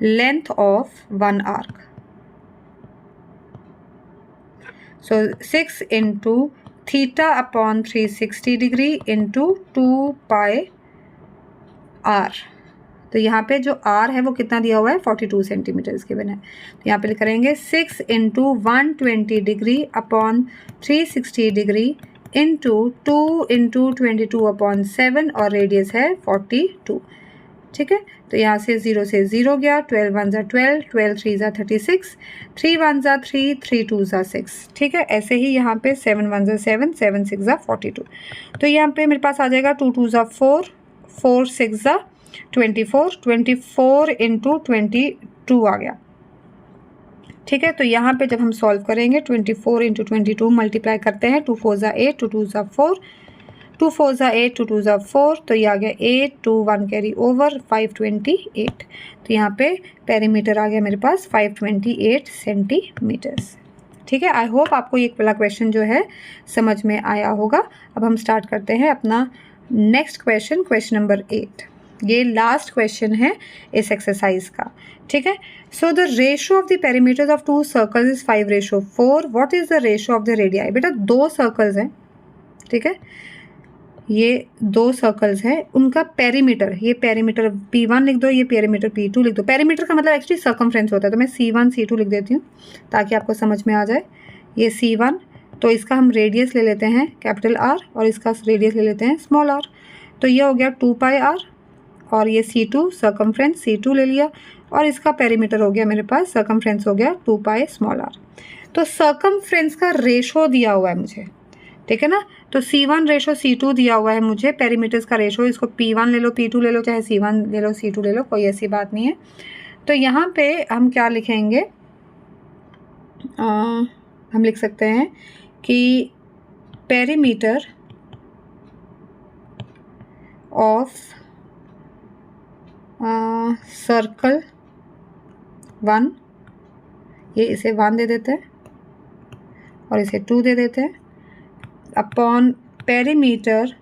length of one arc. So 6 into theta upon 360 degree into 2 pi r। तो यहाँ पे जो r है वो कितना दिया हुआ है, 42 सेंटीमीटर्स गिवन है। तो यहाँ पे करेंगे 6 into 120 degree upon 360 degree into 2 into 22 upon 7, और रेडियस है 42, ठीक है। तो यहाँ से 0 से 0 गया, 12 1 = 12, 12 3 = 36, 3 1 = 3, 3 2 = 6, ठीक है। ऐसे ही यहाँ पे 7 1 = 7, 7 6 = 42। तो यहाँ पे मेरे पास आ जाएगा 2 2 = 4, 4 6 = 24, 24 इंटू 22 आ गया, ठीक है। तो यहाँ पे जब हम सॉल्व करेंगे 24 इंटू 22 मल्टीप्लाई करते हैं, 2 4 = 8, 2 2 = 4, 2 4 = 8, 2 2 = 4, तो ये आ गया 8, 2 1 कैरी ओवर 528। तो यहाँ पे पेरीमीटर आ गया मेरे पास 528 सेंटीमीटर्स, ठीक है। आई होप आपको ये वाला क्वेश्चन जो है समझ में आया होगा। अब हम स्टार्ट करते हैं अपना नेक्स्ट क्वेश्चन, क्वेश्चन नंबर 8। ये लास्ट क्वेश्चन है इस एक्सरसाइज का, ठीक है। So the ratio of the perimeters of 2 circles is 5:4। What is the ratio of the radii. बेटा 2 सर्कल्स हैं, ठीक है, ये 2 सर्कल्स हैं, उनका पेरीमीटर, ये पेरीमीटर P1 लिख दो, ये पेरीमीटर P2 लिख दो। पेरीमीटर का मतलब एक्चुअली सर्कमफ्रेंस होता है, तो मैं C1 C2 लिख देती हूँ ताकि आपको समझ में आ जाए। ये C1, तो इसका हम रेडियस ले लेते हैं कैपिटल R, और इसका रेडियस ले लेते हैं स्मॉल r। तो ये हो गया 2 pi r, और ये C2 सर्कमफ्रेंस C2 ले लिया, और इसका पेरीमीटर हो गया मेरे पास, सर्कमफ्रेंस हो गया 2 pi स्मॉल r। तो सर्कमफ्रेंस का रेशो दिया हुआ है मुझे, ठीक है ना। तो C1 रेशो C2 दिया हुआ है मुझे, पेरीमीटर्स का रेशो, इसको P1 ले लो, P2 ले लो, चाहे C1 ले लो, C2 ले लो, कोई ऐसी बात नहीं है। तो यहाँ पे हम क्या लिखेंगे, हम लिख सकते हैं कि पेरीमीटर ऑफ सर्कल 1, ये इसे 1 दे देते हैं और इसे 2 दे देते हैं, अपॉन पेरीमीटर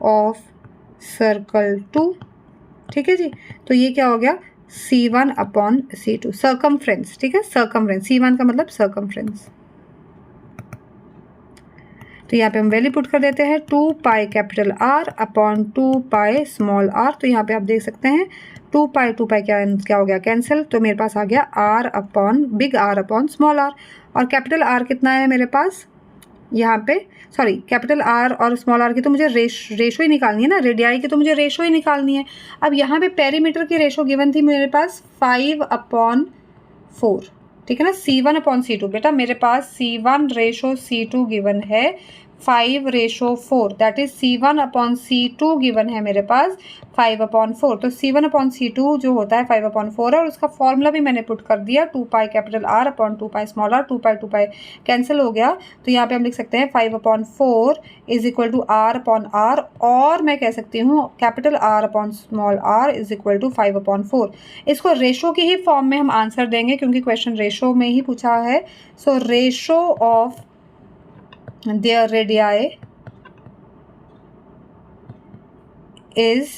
ऑफ सर्कल 2, ठीक है जी। तो ये क्या हो गया, C1 अपॉन C2, सर्कमफ्रेंस, ठीक है, सर्कमफ्रेंस, C1 का मतलब सर्कमफ्रेंस। तो यहाँ पे हम वैल्यू पुट कर देते हैं 2 pi capital R upon 2 pi small r। तो यहाँ पे आप देख सकते हैं 2 पाई क्या हो गया कैंसिल, तो मेरे पास आ गया big R upon small R. और कैपिटल आर कितना है मेरे पास यहाँ पे, सॉरी कैपिटल आर और स्मॉल आर की तो मुझे रेशो ही निकालनी है ना, रेडियाई की तो मुझे रेशो ही निकालनी है। अब यहाँ पे पेरीमीटर की रेशो गिवन थी मेरे पास 5/4, ठीक है ना, C1/C2। बेटा मेरे पास C1/C2 गिवन है 5/4, दैट इज C1/C2 गिवन है मेरे पास 5/4। तो C1/C2 जो होता है 5/4 है, और उसका फॉर्मूला भी मैंने पुट कर दिया 2 pi capital R upon 2 pi small R. 2 pi cancel हो गया, तो यहाँ पे हम लिख सकते हैं 5/4 is equal to R upon R, और मैं कह सकती हूँ capital R upon small R is equal to 5/4। इसको रेशो की ही फॉर्म में हम आंसर देंगे क्योंकि क्वेश्चन रेशो में ही पूछा है। So ratio of their radii is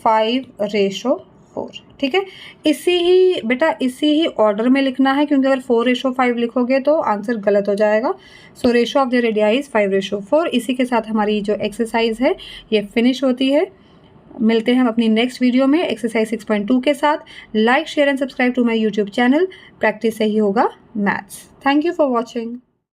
5/4, ठीक है। इसी ही ऑर्डर में लिखना है, क्योंकि अगर 4/5 लिखोगे तो आंसर गलत हो जाएगा। So ratio of the radii is 5/4। इसी के साथ हमारी जो एक्सरसाइज है ये फिनिश होती है। मिलते हैं हम अपनी नेक्स्ट वीडियो में एक्सरसाइज 6.2 के साथ। Like share and subscribe to my YouTube channel, practice से ही होगा maths. Thank you for watching.